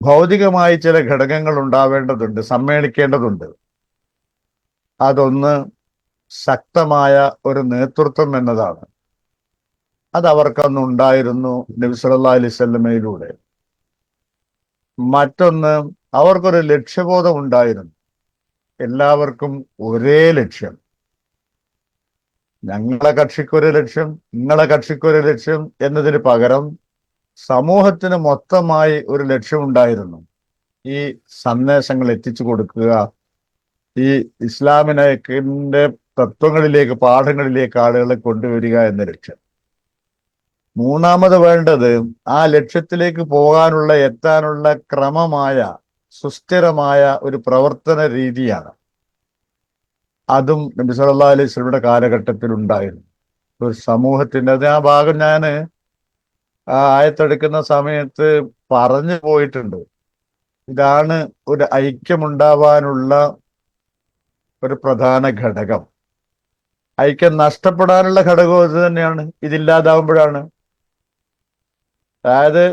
ഭൗതികമായി ചില ഘടകങ്ങൾ ഉണ്ടാവേണ്ടതുണ്ട്, സമ്മേളിക്കേണ്ടതുണ്ട്. അതൊന്ന് ശക്തമായ ഒരു നേതൃത്വം എന്നതാണ്. അത് അവർക്കന്ന് ഉണ്ടായിരുന്നു നബി സല്ലല്ലാഹു അലൈഹി വസല്ലമയിലൂടെ. മറ്റൊന്ന്, അവർക്കൊരു ലക്ഷ്യബോധം ഉണ്ടായിരുന്നു. എല്ലാവർക്കും ഒരേ ലക്ഷ്യം. ഞങ്ങളെ കക്ഷിക്കൊരു ലക്ഷ്യം, നിങ്ങളെ കക്ഷിക്കൊരു ലക്ഷ്യം എന്നതിന് പകരം സമൂഹത്തിന് മൊത്തമായി ഒരു ലക്ഷ്യമുണ്ടായിരുന്നു. ഈ സന്ദേശങ്ങൾ എത്തിച്ചു കൊടുക്കുക, ഈ ഇസ്ലാമിന്റെ തത്വങ്ങളിലേക്ക്, പാഠങ്ങളിലേക്ക് ആളുകളെ കൊണ്ടുവരിക എന്ന ലക്ഷ്യം. മൂന്നാമത് വേണ്ടത് ആ ലക്ഷ്യത്തിലേക്ക് പോകാനുള്ള, എത്താനുള്ള ക്രമമായ, സുസ്ഥിരമായ ഒരു പ്രവർത്തന രീതിയാണ്. അതും നബി സല്ലല്ലാഹു അലൈഹി വസല്ലമയുടെ കാലഘട്ടത്തിൽ ഉണ്ടായിരുന്നു. ഒരു സമൂഹത്തിന്റെ അത് ആ ഭാഗം ഞാൻ ആയത്തെടുക്കുന്ന സമയത്ത് പറഞ്ഞു പോയിട്ടുണ്ട്. ഇതാണ് ഒരു ഐക്യമുണ്ടാവാനുള്ള ഒരു പ്രധാന ഘടകം. ഐക്യം നഷ്ടപ്പെടാനുള്ള ഘടകവും ഇത് തന്നെയാണ്, ഇതില്ലാതാവുമ്പോഴാണ്. അതായത്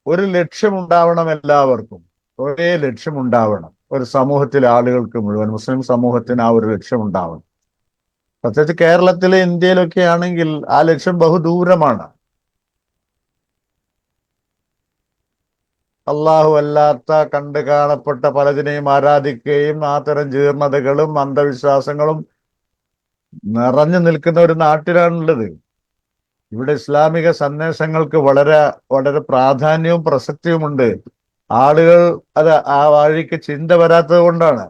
ഒരു ലക്ഷ്യമുണ്ടാവണം, എല്ലാവർക്കും ഒരേ ലക്ഷ്യമുണ്ടാവണം. ഒരു സമൂഹത്തിലെ ആളുകൾക്ക് മുഴുവൻ, മുസ്ലിം സമൂഹത്തിന് ആ ഒരു ലക്ഷ്യമുണ്ടാവണം. പ്രത്യേകിച്ച് കേരളത്തിലെ, ഇന്ത്യയിലൊക്കെ ആണെങ്കിൽ ആ ലക്ഷ്യം ബഹുദൂരമാണ്. അള്ളാഹു അല്ലാത്ത കണ്ടു കാണപ്പെട്ട പലതിനെയും ആരാധിക്കുകയും ആ തരം ജീർണതകളും അന്ധവിശ്വാസങ്ങളും നിറഞ്ഞു നിൽക്കുന്ന ഒരു നാട്ടിലാണുള്ളത്. ഇവിടെ ഇസ്ലാമിക സന്ദേശങ്ങൾക്ക് വളരെ വളരെ പ്രാധാന്യവും പ്രസക്തിയുമുണ്ട്. ആളുകൾ അത് ആ വഴിക്ക് ചിന്ത വരാത്തത് കൊണ്ടാണ്.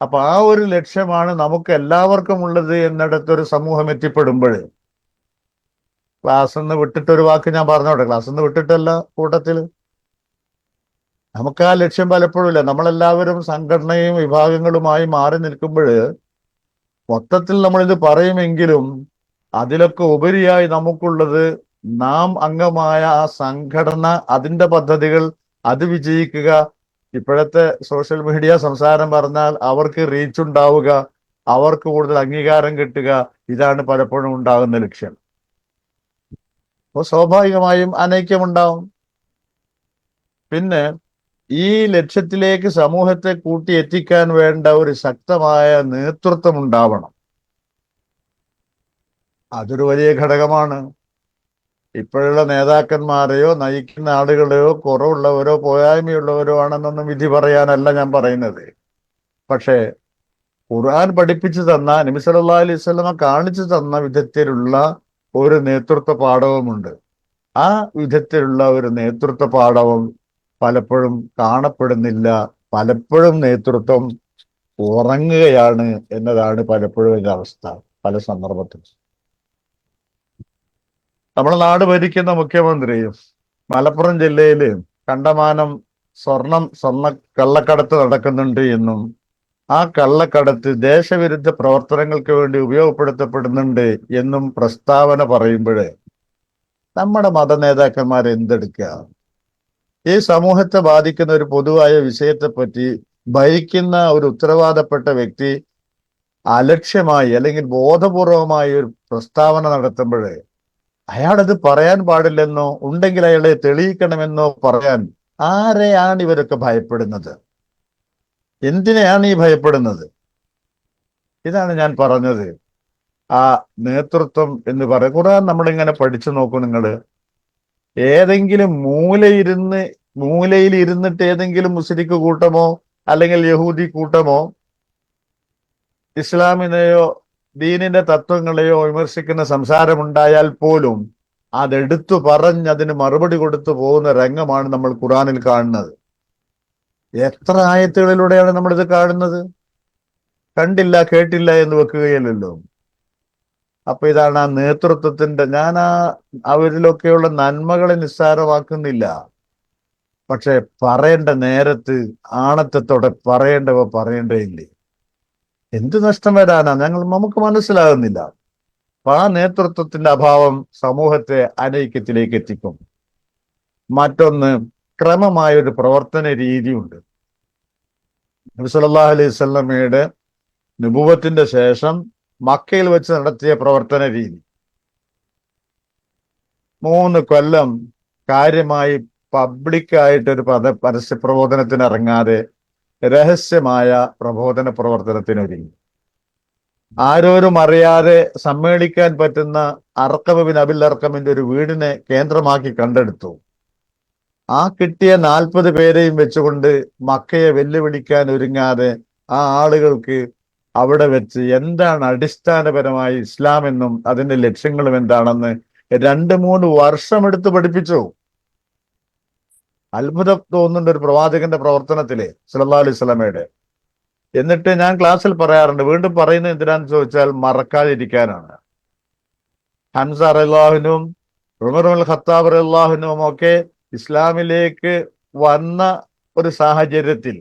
അപ്പൊ ആ ഒരു ലക്ഷ്യമാണ് നമുക്ക് എല്ലാവർക്കും ഉള്ളത് എന്നിടത്തൊരു സമൂഹം എത്തിപ്പെടുമ്പോൾ, ക്ലാസ്സിൽ നിന്ന് വിട്ടിട്ടൊരു വാക്ക് ഞാൻ പറഞ്ഞോട്ടെ, ക്ലാസ്സിൽ നിന്ന് വിട്ടിട്ടല്ല, കൂട്ടത്തിൽ നമുക്ക് ആ ലക്ഷ്യം പലപ്പോഴും ഇല്ല. നമ്മളെല്ലാവരും സംഘടനയും വിഭാഗങ്ങളുമായി മാറി നിൽക്കുമ്പോൾ മൊത്തത്തിൽ നമ്മളിത് പറയുമെങ്കിലും അതിലൊക്കെ ഉപരിയായി നമുക്കുള്ളത് നാം അംഗമായ ആ സംഘടന, അതിന്റെ പദ്ധതികൾ, അത് വിജയിക്കുക. ഇപ്പോഴത്തെ സോഷ്യൽ മീഡിയ സംസാരം പറഞ്ഞാൽ അവർക്ക് റീച്ച് ഉണ്ടാവുക, അവർക്ക് കൂടുതൽ അംഗീകാരം കിട്ടുക, ഇതാണ് പലപ്പോഴും ഉണ്ടാകുന്ന ലക്ഷ്യം. അപ്പോൾ സ്വാഭാവികമായും അനൈക്യമുണ്ടാവും. പിന്നെ ഈ ലക്ഷ്യത്തിലേക്ക് സമൂഹത്തെ കൂട്ടി എത്തിക്കാൻ വേണ്ട ഒരു ശക്തമായ നേതൃത്വം ഉണ്ടാവണം. അതൊരു വലിയ ഘടകമാണ്. ഇപ്പോഴുള്ള നേതാക്കന്മാരെയോ നയിക്കുന്ന ആളുകളെയോ കുറവുള്ളവരോ പോരായ്മയുള്ളവരോ ആണെന്നൊന്നും വിധി പറയാനല്ല ഞാൻ പറയുന്നത്. പക്ഷേ ഖുർആൻ പഠിപ്പിച്ചു തന്ന, നബി സല്ലല്ലാഹു അലൈഹി വസല്ലമ കാണിച്ചു തന്ന വിധത്തിലുള്ള ഒരു നേതൃത്വ പാഠവുമുണ്ട്. ആ വിധത്തിലുള്ള ഒരു നേതൃത്വ പാഠവും പലപ്പോഴും കാണപ്പെടുന്നില്ല. പലപ്പോഴും നേതൃത്വം ഉറങ്ങുകയാണ് എന്നതാണ് പലപ്പോഴും ഒരു അവസ്ഥ. പല സന്ദർഭത്തിൽ നമ്മുടെ നാട് ഭരിക്കുന്ന മുഖ്യമന്ത്രിയും മലപ്പുറം ജില്ലയില് കണ്ടമാനം സ്വർണ്ണ കള്ളക്കടത്ത് നടക്കുന്നുണ്ട് എന്നും ആ കള്ളക്കടത്ത് ദേശവിരുദ്ധ പ്രവർത്തനങ്ങൾക്ക് വേണ്ടി ഉപയോഗപ്പെടുത്തപ്പെടുന്നുണ്ട് എന്നും പ്രസ്താവന പറയുമ്പോൾ നമ്മുടെ മത നേതാക്കന്മാർ എന്തെടുക്കുക? ഈ സമൂഹത്തെ ബാധിക്കുന്ന ഒരു പൊതുവായ വിഷയത്തെപ്പറ്റി ഭരിക്കുന്ന ഒരു ഉത്തരവാദപ്പെട്ട വ്യക്തി അലക്ഷ്യമായി അല്ലെങ്കിൽ ബോധപൂർവമായി ഒരു പ്രസ്താവന നടത്തുമ്പോൾ അയാളത് പറയാൻ പാടില്ലെന്നോ, ഉണ്ടെങ്കിൽ അയാളെ തെളിയിക്കണമെന്നോ പറയാൻ ആരെയാണ് ഇവരൊക്കെ ഭയപ്പെടുന്നത്? എന്തിനെയാണ് ഈ ഭയപ്പെടുന്നത്? ഇതാണ് ഞാൻ പറഞ്ഞത്. ആ നേതൃത്വം എന്ന് പറയും. ഖുർആൻ നമ്മളിങ്ങനെ പഠിച്ചു നോക്കൂ. നിങ്ങൾ ഏതെങ്കിലും മൂലയിൽ ഇരുന്നിട്ട് ഏതെങ്കിലും മുസ്ലിക്ക് കൂട്ടമോ അല്ലെങ്കിൽ യഹൂദി കൂട്ടമോ ഇസ്ലാമിനെയോ ദീനിന്റെ തത്വങ്ങളെയോ വിമർശിക്കുന്ന സംസാരമുണ്ടായാൽ പോലും അതെടുത്തു പറഞ്ഞ് അതിന് മറുപടി കൊടുത്തു പോകുന്ന രംഗമാണ് നമ്മൾ ഖുർആനിൽ കാണുന്നത്. എത്ര ആയത്തുകളിലൂടെയാണ് നമ്മളിത് കാണുന്നത്? കണ്ടില്ല കേട്ടില്ല എന്ന് വെക്കുകയില്ലല്ലോ. അപ്പൊ ഇതാണ് ആ നേതൃത്വത്തിന്റെ, ഞാൻ അവരിലൊക്കെയുള്ള നന്മകളെ നിസ്സാരമാക്കുന്നില്ല. പക്ഷെ പറയേണ്ട നേരത്ത് ആണത്തത്തോടെ പറയേണ്ടവ പറയേണ്ടതില്ലേ? എന്ത് നഷ്ടം വരാനാ? നമുക്ക് മനസ്സിലാകുന്നില്ല. അപ്പൊ ആ നേതൃത്വത്തിന്റെ അഭാവം സമൂഹത്തെ അനൈക്യത്തിലേക്ക് എത്തിക്കും. മറ്റൊന്ന്, ക്രമമായൊരു പ്രവർത്തന രീതിയുണ്ട്. നബി സല്ലല്ലാഹു അലൈഹി വസല്ലമയുടെ നുബുവത്തിന്റെ ശേഷം മക്കയിൽ വെച്ച് നടത്തിയ പ്രവർത്തന രീതി 3 കൊല്ലം കാര്യമായി പബ്ലിക്കായിട്ടൊരു പരസ്യ പ്രബോധനത്തിന് ഇറങ്ങാതെ രഹസ്യമായ പ്രബോധന പ്രവർത്തനത്തിനൊരുങ്ങി. ആരോരും അറിയാതെ സമ്മേളിക്കാൻ പറ്റുന്ന അർഖം ബിൻ അബിൽ അർഖമിന്റെ ഒരു വീടിനെ കേന്ദ്രമാക്കി കണ്ടെടുത്തു. ആ കിട്ടിയ 40 പേരെയും വെച്ചുകൊണ്ട് മക്കയെ വെല്ലുവിളിക്കാൻ ഒരുങ്ങാതെ ആ ആളുകൾക്ക് അവിടെ വെച്ച് എന്താണ് അടിസ്ഥാനപരമായി ഇസ്ലാം എന്നും അതിന്റെ ലക്ഷ്യങ്ങളും എന്താണെന്ന് 2-3 വർഷമെടുത്ത് പഠിപ്പിച്ചു. അത്ഭുതം തോന്നുന്നുണ്ട് ഒരു പ്രവാചകന്റെ പ്രവർത്തനത്തിലെ സല്ലല്ലാഹു അലൈഹി വസല്ലമയുടെ. എന്നിട്ട് ഞാൻ ക്ലാസ്സിൽ പറയാറുണ്ട്, വീണ്ടും പറയുന്നത് എന്തിനാന്ന് ചോദിച്ചാൽ മറക്കാതിരിക്കാനാണ്. ഹംസ റളിയല്ലാഹുവിനും ഉമർ അൽ ഖത്താബ് റളിയല്ലാഹുവിനും ഒക്കെ ഇസ്ലാമിലേക്ക് വന്ന ഒരു സാഹചര്യത്തിൽ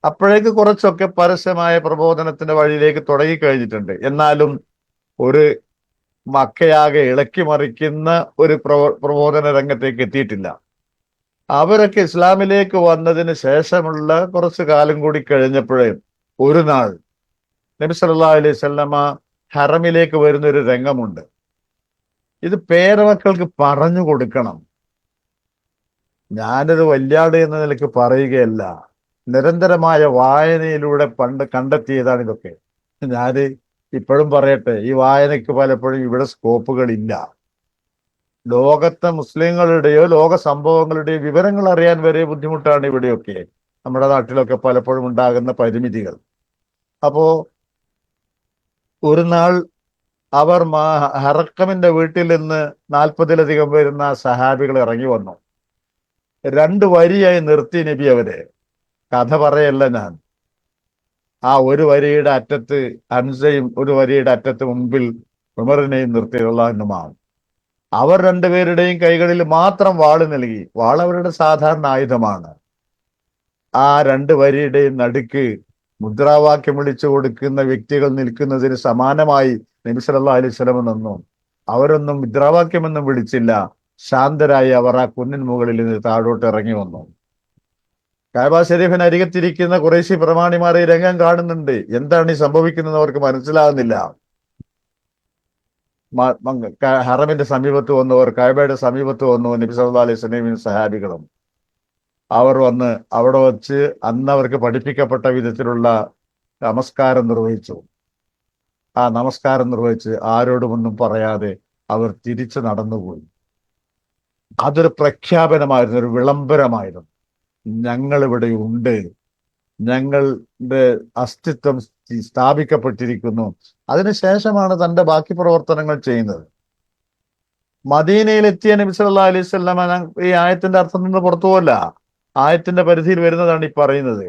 അപ്പോഴേക്ക് കുറച്ചൊക്കെ പരസ്യമായ പ്രബോധനത്തിന്റെ വഴിയിലേക്ക് തുടങ്ങിക്കഴിഞ്ഞിട്ടുണ്ട്. എന്നാലും ഒരു മക്കയാകെ ഇളക്കി മറിക്കുന്ന ഒരു പ്രബോധന രംഗത്തേക്ക് എത്തിയിട്ടില്ല. അവരൊക്കെ ഇസ്ലാമിലേക്ക് വന്നതിന് ശേഷമുള്ള കുറച്ചു കാലം കൂടി കഴിഞ്ഞപ്പോഴേ ഒരു നാൾ നബി സല്ലല്ലാഹു അലൈഹി വസല്ലമ ഹറമിലേക്ക് വരുന്ന ഒരു രംഗമുണ്ട്. ഇത് പേരമക്കൾക്ക് പറഞ്ഞു കൊടുക്കണം. ഞാനൊരു വല്യാട് എന്ന നിലയ്ക്ക് പറയുകയല്ല, നിരന്തരമായ വായനയിലൂടെ പണ്ട് കണ്ടെത്തിയതാണ് ഇതൊക്കെ. ഞാന് ഇപ്പോഴും പറയട്ടെ, ഈ വായനയ്ക്ക് പലപ്പോഴും ഇവിടെ സ്കോപ്പുകളില്ല. ലോകത്തെ മുസ്ലിങ്ങളുടെയോ ലോക സംഭവങ്ങളുടെയോ വിവരങ്ങൾ അറിയാൻ വരെ ബുദ്ധിമുട്ടാണ് ഇവിടെയൊക്കെ, നമ്മുടെ നാട്ടിലൊക്കെ പലപ്പോഴും ഉണ്ടാകുന്ന പരിമിതികൾ. അപ്പോ ഒരു നാൾ അവർ ഹറക്കമിന്റെ വീട്ടിൽ നിന്ന് 40-ലധികം വരുന്ന സഹാബികൾ ഇറങ്ങി വന്നു. 2 വരിയായി നിർത്തി നബി അവരെ. കഥ പറയല്ല ഞാൻ. ആ ഒരു വരിയുടെ അറ്റത്ത് ഹംസയും ഒരു വരിയുടെ അറ്റത്ത് മുമ്പിൽ ഉമറിനെയും നിർത്തിയുള്ളതുമാണ്. അവർ 2 പേരുടെയും കൈകളിൽ മാത്രം വാള് നൽകി. വാൾ അവരുടെ സാധാരണ ആയുധമാണ്. ആ 2 വരിയുടെയും നടുക്ക് മുദ്രാവാക്യം വിളിച്ചു കൊടുക്കുന്ന വ്യക്തികൾ നിൽക്കുന്നതിന് സമാനമായി നബി സല്ലല്ലാഹു അലൈഹി വസല്ലം നിന്നു. അവരൊന്നും മുദ്രാവാക്യമൊന്നും വിളിച്ചില്ല. ശാന്തരായി അവർ ആ കുന്നിൻ മുകളിൽ നിന്ന് താഴോട്ട് ഇറങ്ങി വന്നു. കഅബ ശരീഫിന് അരികത്തിരിക്കുന്ന ഖുറൈശി പ്രമാണിമാർ ഈ രംഗം കാണുന്നുണ്ട്. എന്താണ് ഈ സംഭവിക്കുന്നത് അവർക്ക് മനസ്സിലാകുന്നില്ല. ഹറമിന്റെ സമീപത്ത് വന്നവർ, കഅബയുടെ സമീപത്ത് വന്നു നബി സല്ലല്ലാഹു അലൈഹി വസല്ലം സഹാബികളും. അവർ വന്ന് അവിടെ വച്ച് അന്ന് അവർക്ക് പഠിപ്പിക്കപ്പെട്ട വിധത്തിലുള്ള നമസ്കാരം നിർവഹിച്ചു. ആ നമസ്കാരം നിർവഹിച്ച് ആരോടുമൊന്നും പറയാതെ അവർ തിരിച്ചു നടന്നുപോയി. അതൊരു പ്രഖ്യാപനമായിരുന്നു, ഒരു വിളംബരമായിരുന്നു. ഞങ്ങൾ ഇവിടെ ഉണ്ട്, ഞങ്ങളുടെ അസ്തിത്വം സ്ഥാപിക്കപ്പെട്ടിരിക്കുന്നു. അതിനുശേഷമാണ് തന്റെ ബാക്കി പ്രവർത്തനങ്ങൾ ചെയ്യുന്നത്. മദീനയിലെത്തിയ നബി സല്ലല്ലാഹു അലൈഹി വസല്ലം ഈ ആയത്തിന്റെ അർത്ഥം നിന്ന് പുറത്തു പോകല്ല, ആയത്തിന്റെ പരിധിയിൽ വരുന്നതാണ് ഈ പറയുന്നത്.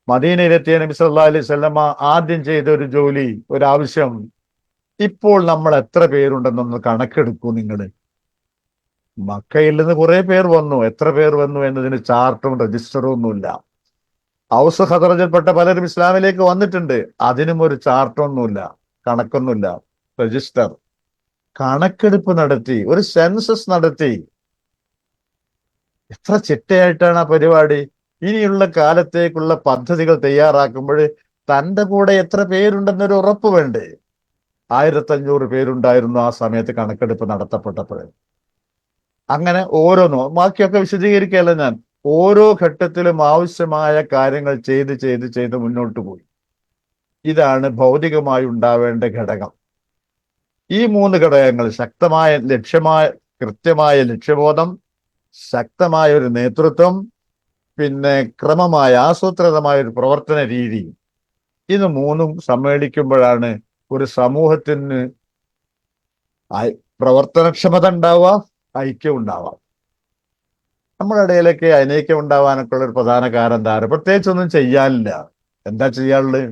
മദീനയിലെത്തിയ നബി സല്ലല്ലാഹു അലൈഹി വസല്ലം ആദ്യം ചെയ്ത ഒരു ജോലി, ഒരു ആവശ്യം, ഇപ്പോൾ നമ്മൾ എത്ര പേരുണ്ടെന്നൊന്ന് കണക്കെടുക്കൂ നിങ്ങൾ. മക്കയിൽ നിന്ന് കുറെ പേർ വന്നു. എത്ര പേർ വന്നു എന്നതിന് ചാർട്ടും രജിസ്റ്ററും ഒന്നുമില്ല. ഔസ് ഖദറജിൽപ്പെട്ട പലരും ഇസ്ലാമിലേക്ക് വന്നിട്ടുണ്ട്. അതിനും ഒരു ചാർട്ടൊന്നുമില്ല, കണക്കൊന്നുമില്ല. രജിസ്റ്റർ, കണക്കെടുപ്പ് നടത്തി, ഒരു സെൻസസ് നടത്തി. എത്ര ചിട്ടയായിട്ടാണ് ആ പരിപാടി. ഇനിയുള്ള കാലത്തേക്കുള്ള പദ്ധതികൾ തയ്യാറാക്കുമ്പോൾ തന്റെ കൂടെ എത്ര പേരുണ്ടെന്നൊരു ഉറപ്പ് വേണ്ടേ? 1500 പേരുണ്ടായിരുന്നു ആ സമയത്ത് കണക്കെടുപ്പ് നടത്തപ്പെട്ടപ്പോൾ. അങ്ങനെ ഓരോന്നും, ബാക്കിയൊക്കെ വിശദീകരിക്കുകയല്ല ഞാൻ, ഓരോ ഘട്ടത്തിലും ആവശ്യമായ കാര്യങ്ങൾ ചെയ്ത് മുന്നോട്ട് പോയി. ഇതാണ് ഭൗതികമായി ഉണ്ടാവേണ്ട ഘടകം. ഈ 3 ഘടകങ്ങൾ, ശക്തമായ കൃത്യമായ ലക്ഷ്യബോധം, ശക്തമായ ഒരു നേതൃത്വം, പിന്നെ ക്രമമായ ആസൂത്രിതമായ ഒരു പ്രവർത്തന രീതി, ഇത് 3ഉം സമ്മേളിക്കുമ്പോഴാണ് ഒരു സമൂഹത്തിന് പ്രവർത്തനക്ഷമത ഉണ്ടാവുക, ഐക്യം ഉണ്ടാവാം. നമ്മുടെ ഇടയിലൊക്കെ അനൈക്യം ഉണ്ടാവാനൊക്കെ ഉള്ള ഒരു പ്രധാന കാരണം എന്താണ്? പ്രത്യേകിച്ചൊന്നും ചെയ്യാനില്ല. എന്താ ചെയ്യാനുള്ളത്?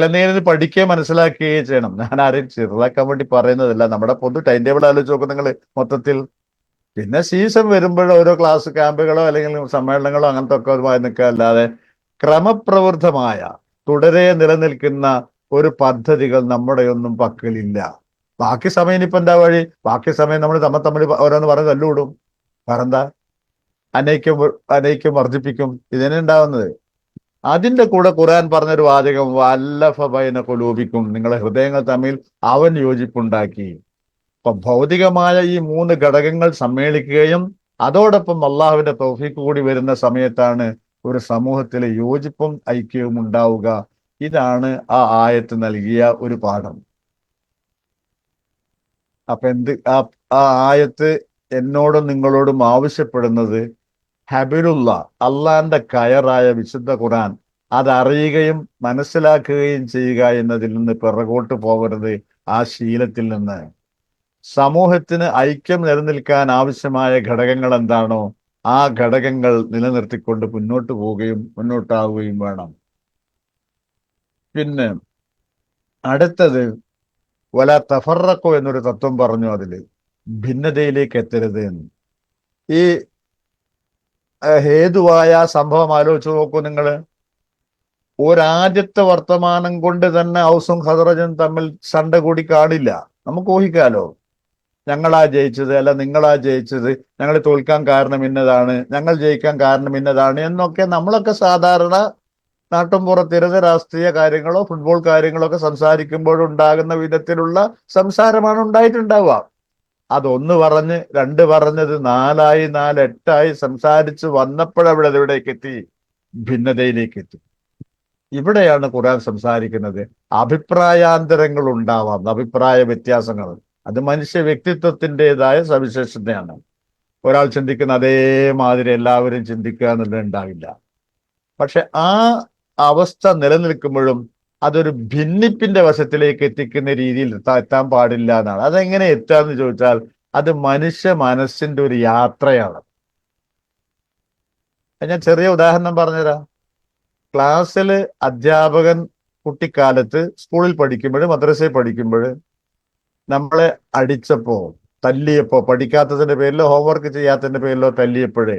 എന്തെങ്കിലും പഠിക്കുകയും മനസ്സിലാക്കുകയും ചെയ്യണം. ഞാൻ ആരെയും ചെറുതാക്കാൻ വേണ്ടി പറയുന്നതല്ല. നമ്മുടെ പൊതു ടൈം ടേബിൾ ആലോചിച്ച് നോക്കും നിങ്ങൾ മൊത്തത്തിൽ. പിന്നെ സീസൺ വരുമ്പോൾ ഓരോ ക്ലാസ് ക്യാമ്പുകളോ അല്ലെങ്കിൽ സമ്മേളനങ്ങളോ അങ്ങനത്തെ ഒക്കെ നിൽക്കുക അല്ലാതെ ക്രമപ്രവൃത്തമായ തുടരെ നിലനിൽക്കുന്ന ഒരു പദ്ധതികൾ നമ്മുടെ ഒന്നും പക്കലില്ല. ബാക്കി സമയം ഇനിയിപ്പോ എന്താ വഴി? ബാക്കി സമയം നമ്മൾ തമ്മിൽ ഓരോന്ന് പറഞ്ഞ് തല്ലുകൂടും. വേറെന്താ? അനൈക്യം വർദ്ധിപ്പിക്കും. ഇതിനെ ഉണ്ടാവുന്നത്. അതിന്റെ കൂടെ ഖുർആൻ പറഞ്ഞൊരു വാചകം, വല്ലഫ ബൈന ഖുലൂബിക്കും, നിങ്ങളെ ഹൃദയങ്ങൾ തമ്മിൽ അവൻ യോജിപ്പുണ്ടാക്കി. അപ്പൊ ഭൗതികമായ ഈ 3 ഘടകങ്ങൾ സമ്മേളിക്കുകയും അതോടൊപ്പം അള്ളാഹുവിന്റെ തൗഫീഖ് കൂടി വരുന്ന സമയത്താണ് ഒരു സമൂഹത്തിലെ യോജിപ്പും ഐക്യവും ഉണ്ടാവുക. ഇതാണ് ആ ആയത്ത് നൽകിയ ഒരു പാഠം. അപ്പൊ ആ ആയത്ത് എന്നോടും നിങ്ങളോടും ആവശ്യപ്പെടുന്നത് ഹബിലുള്ള അള്ളാന്റെ കയറായ വിശുദ്ധ ഖുർആൻ അതറിയുകയും മനസ്സിലാക്കുകയും ചെയ്യുക എന്നതിൽ നിന്ന് പിറകോട്ട് പോകരുത്. ആ ശീലത്തിൽ നിന്ന് സമൂഹത്തിന് ഐക്യം നിലനിൽക്കാൻ ആവശ്യമായ ഘടകങ്ങൾ എന്താണോ ആ ഘടകങ്ങൾ നിലനിർത്തിക്കൊണ്ട് മുന്നോട്ട് പോവുകയും മുന്നോട്ടാവുകയും വേണം. പിന്നെ അടുത്തത് വല തഫറക്കോ എന്നൊരു തത്വം പറഞ്ഞു. അതില് ഭിന്നതയിലേക്ക് എത്തരുത് എന്ന്. ഈ ഹേതുവായ സംഭവം ആലോചിച്ച് നോക്കൂ നിങ്ങൾ. ഒരാദ്യത്തെ വർത്തമാനം കൊണ്ട് തന്നെ ഔസും ഖദറജും തമ്മിൽ സണ്ട കൂടി കാണില്ല. നമുക്ക് ഊഹിക്കാലോ, ഞങ്ങളാ ജയിച്ചത്, അല്ല നിങ്ങളാ ജയിച്ചത്, ഞങ്ങൾ തോൽക്കാൻ കാരണം ഇന്നതാണ്, ഞങ്ങൾ ജയിക്കാൻ കാരണം ഇന്നതാണ് എന്നൊക്കെ നമ്മളൊക്കെ സാധാരണ നാട്ടുംപുറത്തിരുന്ന് രാഷ്ട്രീയ കാര്യങ്ങളോ ഫുട്ബോൾ കാര്യങ്ങളോ ഒക്കെ സംസാരിക്കുമ്പോഴുണ്ടാകുന്ന വിധത്തിലുള്ള സംസാരമാണ് ഉണ്ടായിട്ടുണ്ടാവുക. അതൊന്ന് പറഞ്ഞ് രണ്ട് പറഞ്ഞത് നാലായി നാലെട്ടായി സംസാരിച്ച് വന്നപ്പോഴവിടെ എവിടേക്ക് എത്തി? ഭിന്നതയിലേക്ക് എത്തി. ഇവിടെയാണ് ഖുർആൻ സംസാരിക്കുന്നത്. അഭിപ്രായാന്തരങ്ങൾ ഉണ്ടാവാം, അഭിപ്രായ വ്യത്യാസങ്ങൾ. അത് മനുഷ്യ വ്യക്തിത്വത്തിൻ്റെതായ സവിശേഷതയാണ്. ഒരാൾ ചിന്തിക്കുന്ന അതേമാതിരി എല്ലാവരും ചിന്തിക്കുക എന്നുള്ളത് ഉണ്ടാവില്ല. പക്ഷെ ആ അവസ്ഥ നിലനിൽക്കുമ്പോഴും അതൊരു ഭിന്നിപ്പിന്റെ വശത്തിലേക്ക് എത്തിക്കുന്ന രീതിയിൽ എത്താൻ പാടില്ല എന്നാണ്. അതെങ്ങനെ എത്താന്ന് ചോദിച്ചാൽ അത് മനുഷ്യ മനസ്സിന്റെ ഒരു യാത്രയാണ്. ഞാൻ ചെറിയ ഉദാഹരണം പറഞ്ഞുതരാം. ക്ലാസ്സിൽ അധ്യാപകൻ കുട്ടിക്കാലത്ത് സ്കൂളിൽ പഠിക്കുമ്പോൾ മദ്രസയിൽ പഠിക്കുമ്പോൾ നമ്മളെ അടിച്ചപ്പോ തല്ലിയപ്പോ, പഠിക്കാത്തതിന്റെ പേരിലോ ഹോംവർക്ക് ചെയ്യാത്തതിന്റെ പേരിലോ തല്ലിയപ്പോഴേ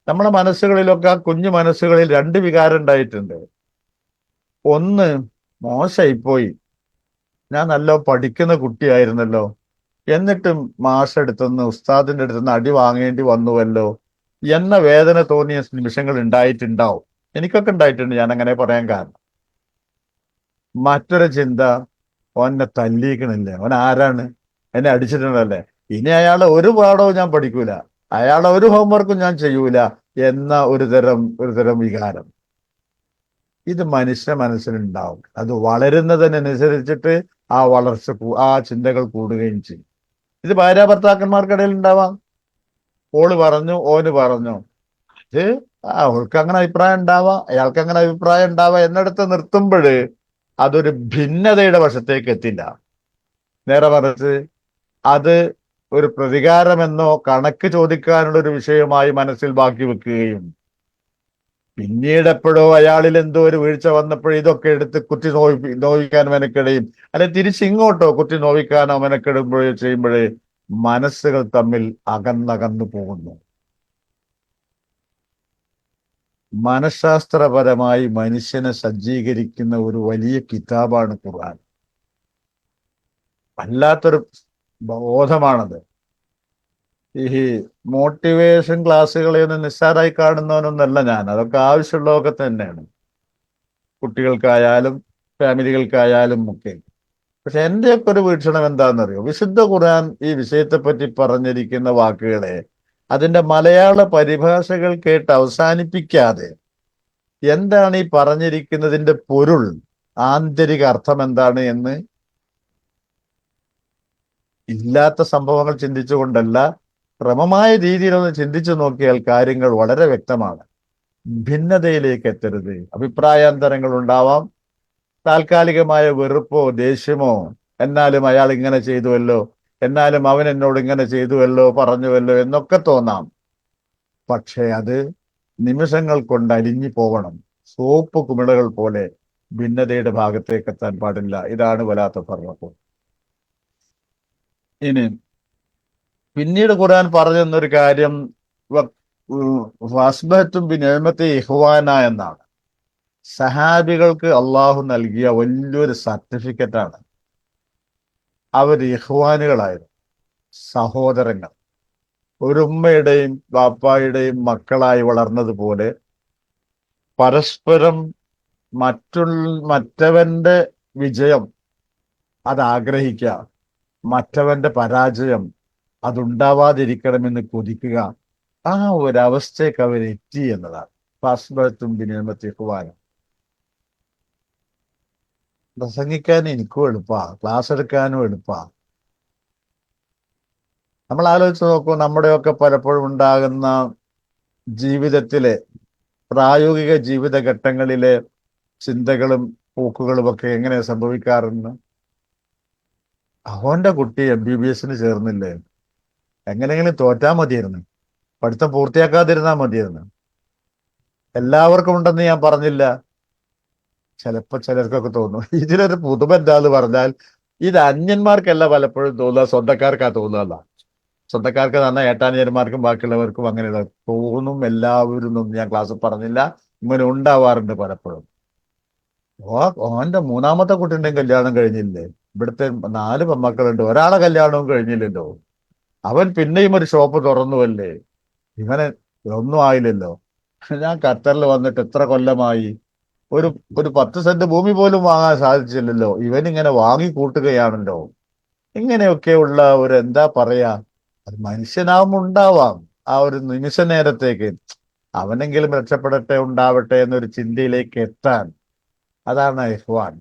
നമ്മുടെ മനസ്സുകളിലൊക്കെ ആ കുഞ്ഞു മനസ്സുകളിൽ രണ്ട് വികാരം ഉണ്ടായിട്ടുണ്ട്. ഒന്ന്, മോശമായിപ്പോയി, ഞാൻ നല്ല പഠിക്കുന്ന കുട്ടിയായിരുന്നല്ലോ, എന്നിട്ടും മാഷെടുത്തുനിന്ന് ഉസ്താദിന്റെ അടുത്തുനിന്ന് അടി വാങ്ങേണ്ടി വന്നുവല്ലോ എന്ന വേദന തോന്നിയ നിമിഷങ്ങൾ ഉണ്ടായിട്ടുണ്ടാവും. എനിക്കൊക്കെ ഉണ്ടായിട്ടുണ്ട്. ഞാൻ അങ്ങനെ പറയാൻ കാരണം മറ്റൊരു ചിന്ത, ഓനെ തല്ലിക്കണില്ലേ, ഓൻ ആരാണ്, എന്നെ അടിച്ചിട്ടുണ്ടല്ലേ, ഇനി അയാളെ ഒരു പാഠവും ഞാൻ പഠിക്കൂല, അയാളെ ഒരു ഹോംവർക്കും ഞാൻ ചെയ്യൂല എന്ന ഒരു തരം വികാരം. ഇത് മനുഷ്യ മനസ്സിലുണ്ടാവും. അത് വളരുന്നതിനനുസരിച്ചിട്ട് ആ വളർച്ച ആ ചിന്തകൾ കൂടുകയും ചെയ്യും. ഇത് ഭാര്യ ഭർത്താക്കന്മാർക്കിടയിൽ ഉണ്ടാവാം. ഓള് പറഞ്ഞു, ഓന് പറഞ്ഞു, അത് അവൾക്ക് അങ്ങനെ അഭിപ്രായം ഉണ്ടാവാം, അയാൾക്ക് അങ്ങനെ അഭിപ്രായം ഉണ്ടാവാം എന്നിടത്ത് നിർത്തുമ്പോൾ അതൊരു ഭിന്നതയുടെ വശത്തേക്ക് എത്തില്ല. നേരെ മറിച്ച് അത് ഒരു പ്രതികാരമെന്നോ കണക്ക് ചോദിക്കാനുള്ള ഒരു വിഷയമായി മനസ്സിൽ ബാക്കി വെക്കുകയും പിന്നീട് എപ്പോഴോ അയാളിൽ എന്തോ ഒരു വീഴ്ച വന്നപ്പോഴും ഇതൊക്കെ എടുത്ത് കുത്തി നോവിക്കാൻ മെനക്കെടുകയും അല്ലെ തിരിച്ചിങ്ങോട്ടോ കുത്തി നോവിക്കാനോ മെനക്കെടുമ്പോഴോ ചെയ്യുമ്പോഴേ മനസ്സുകൾ തമ്മിൽ അകന്നകന്നു പോകുന്നു. മനഃശാസ്ത്രപരമായി മനുഷ്യനെ സജ്ജീകരിക്കുന്ന ഒരു വലിയ കിതാബാണ് ഖുർആൻ. വല്ലാത്തൊരു ബോധമാണത്. ഈ മോട്ടിവേഷൻ ക്ലാസ്സുകളെയൊന്നും നിസ്സാരായി കാണുന്നവനൊന്നല്ല ഞാൻ. അതൊക്കെ ആവശ്യമുള്ളതൊക്കെ തന്നെയാണ്, കുട്ടികൾക്കായാലും ഫാമിലികൾക്കായാലും ഒക്കെ. പക്ഷെ എന്റെയൊക്കെ ഒരു വീക്ഷണം എന്താണെന്നറിയോ? വിശുദ്ധ ഖുർആൻ ഈ വിഷയത്തെപ്പറ്റി പറഞ്ഞിരിക്കുന്ന വാക്കുകളെ അതിന്റെ മലയാള പരിഭാഷകൾ കേട്ട് അവസാനിപ്പിക്കാതെ എന്താണ് ഈ പറഞ്ഞിരിക്കുന്നതിന്റെ പൊരുൾ, ആന്തരിക അർത്ഥം എന്താണ് എന്ന് ഇല്ലാത്ത സംഭവങ്ങൾ ചിന്തിച്ചുകൊണ്ടല്ല, ക്രമമായ രീതിയിലൊന്ന് ചിന്തിച്ചു നോക്കിയാൽ കാര്യങ്ങൾ വളരെ വ്യക്തമാണ്. ഭിന്നതയിലേക്ക് എത്തരുത്. അഭിപ്രായാന്തരങ്ങൾ ഉണ്ടാവാം, താൽക്കാലികമായ വെറുപ്പോ ദേഷ്യമോ, എന്നാലും അയാൾ ഇങ്ങനെ ചെയ്തുവല്ലോ, എന്നാലും അവൻ എന്നോട് ഇങ്ങനെ ചെയ്തുവല്ലോ പറഞ്ഞുവല്ലോ എന്നൊക്കെ തോന്നാം. പക്ഷെ അത് നിമിഷങ്ങൾ കൊണ്ട് അലിഞ്ഞു പോവണം. സോപ്പ് കുമിളകൾ പോലെ ഭിന്നതയുടെ ഭാഗത്തേക്ക് എത്താൻ പാടില്ല. ഇതാണ് വലാത്ത ഫർഖ്. ഇനി പിന്നീട് ഖുർആൻ പറഞ്ഞൊരു കാര്യം വസ്ബഹത്തും ബിനിഅമത്തി ഇഖ്വാന എന്നാണ്. സഹാബികൾക്ക് അള്ളാഹു നൽകിയ വലിയൊരു സർട്ടിഫിക്കറ്റാണ്. അവർ ഇഖ്വാനുകളായിരുന്നു, സഹോദരങ്ങൾ. ഒരു ഉമ്മയുടെയും ബാപ്പായുടെയും മക്കളായി വളർന്നതുപോലെ പരസ്പരം മറ്റവന്റെ വിജയം അത് ആഗ്രഹിക്കുക, മറ്റവന്റെ പരാജയം അതുണ്ടാവാതിരിക്കണമെന്ന് കൊതിക്കുക. ആ ഒരവസ്ഥയ്ക്ക് അവരെത്തി എന്നതാണ്. ഫാസ്ബത്തും ബിനിമത്തിക്കുവാനും പ്രസംഗിക്കാൻ എനിക്കും എളുപ്പാ, ക്ലാസ് എടുക്കാനും എളുപ്പാ. നമ്മൾ ആലോചിച്ച് നോക്കൂ, നമ്മുടെയൊക്കെ പലപ്പോഴും ഉണ്ടാകുന്ന ജീവിതത്തിലെ പ്രായോഗിക ജീവിത ഘട്ടങ്ങളിലെ ചിന്തകളും പോക്കുകളും ഒക്കെ എങ്ങനെ സംഭവിക്കാറുണ്ട്. അവന്റെ കുട്ടി MBBS ചേർന്നില്ലേ, എങ്ങനെയെങ്കിലും തോറ്റാ മതിയായിരുന്നു, പഠിത്തം പൂർത്തിയാക്കാതിരുന്നാ മതിയായിരുന്നു. എല്ലാവർക്കും ഉണ്ടെന്ന് ഞാൻ പറഞ്ഞില്ല, ചിലപ്പോ ചിലർക്കൊക്കെ തോന്നും. ഇതിലൊരു പുതുമ എന്താന്ന് പറഞ്ഞാൽ, ഇത് അന്യന്മാർക്കല്ല പലപ്പോഴും തോന്നുക, സ്വന്തക്കാർക്കാ തോന്നുക. സ്വന്തക്കാർക്ക് തന്നെ ഏട്ടാനിയന്മാർക്കും ബാക്കിയുള്ളവർക്കും അങ്ങനെ തോന്നും. എല്ലാവരും ഒന്നും ഞാൻ ക്ലാസ്സിൽ പറഞ്ഞില്ല, ഇങ്ങനെ ഉണ്ടാവാറുണ്ട് പലപ്പോഴും. ഓന്റെ മൂന്നാമത്തെ കുട്ടിയുടെയും കല്യാണം കഴിഞ്ഞില്ലേ, ഇവിടുത്തെ 4 പെമ്മക്കളുണ്ട്, ഒരാളെ കല്യാണവും കഴിഞ്ഞില്ലല്ലോ, അവൻ പിന്നെയും ഒരു ഷോപ്പ് തുറന്നുവല്ലേ, ഇവന് ഒന്നും ആയില്ലല്ലോ. ഞാൻ ഖത്തറിൽ വന്നിട്ട് എത്ര കൊല്ലമായി, ഒരു ഒരു 10 സെന്റ് ഭൂമി പോലും വാങ്ങാൻ സാധിച്ചില്ലല്ലോ, ഇവനിങ്ങനെ വാങ്ങി കൂട്ടുകയാണല്ലോ. ഇങ്ങനെയൊക്കെയുള്ള ഒരു എന്താ പറയാ, അത് മനുഷ്യനാവുമ്പോൾ ഉണ്ടാവാം ആ ഒരു നിമിഷ നേരത്തേക്ക്, അവനെങ്കിലും രക്ഷപ്പെടട്ടെ, ഉണ്ടാവട്ടെ എന്നൊരു ചിന്തയിലേക്ക് എത്താൻ. അതാണ് ഇഹ്വാൻ.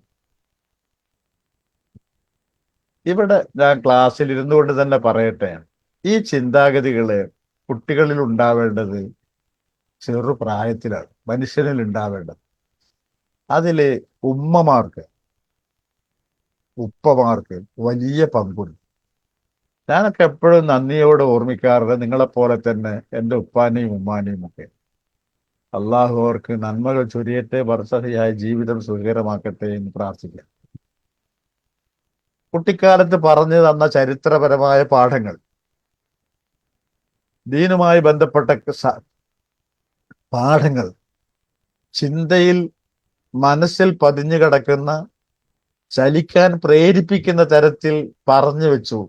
ഇവിടെ ഞാൻ ക്ലാസ്സിൽ ഇരുന്നു കൊണ്ട് തന്നെ പറയട്ടെ, ഈ ചിന്താഗതികള് കുട്ടികളിൽ ഉണ്ടാവേണ്ടത് ചെറുപ്രായത്തിലാണ് മനുഷ്യനിൽ ഉണ്ടാവേണ്ടത്. അതില് ഉമ്മമാർക്ക്, ഉപ്പമാർക്ക് വലിയ പങ്കുണ്ട്. ഞാനൊക്കെ എപ്പോഴും നന്ദിയോടെ ഓർമ്മിക്കാറുണ്ട് നിങ്ങളെപ്പോലെ തന്നെ എൻ്റെ ഉപ്പാനെയും ഉമ്മാനെയും ഒക്കെ. അള്ളാഹു അവർക്ക് നന്മകൾ ചൊരിയട്ടെ, വർഷയായ ജീവിതം സുഖകരമാക്കട്ടെ എന്ന് പ്രാർത്ഥിക്കാം. കുട്ടിക്കാലത്ത് പറഞ്ഞു തന്ന ചരിത്രപരമായ പാഠങ്ങൾ, ദീനുമായി ബന്ധപ്പെട്ട പാഠങ്ങൾ, ചിന്തയിൽ മനസ്സിൽ പതിഞ്ഞു കിടക്കുന്ന, ചലിക്കാൻ പ്രേരിപ്പിക്കുന്ന തരത്തിൽ പറഞ്ഞു വെച്ചു.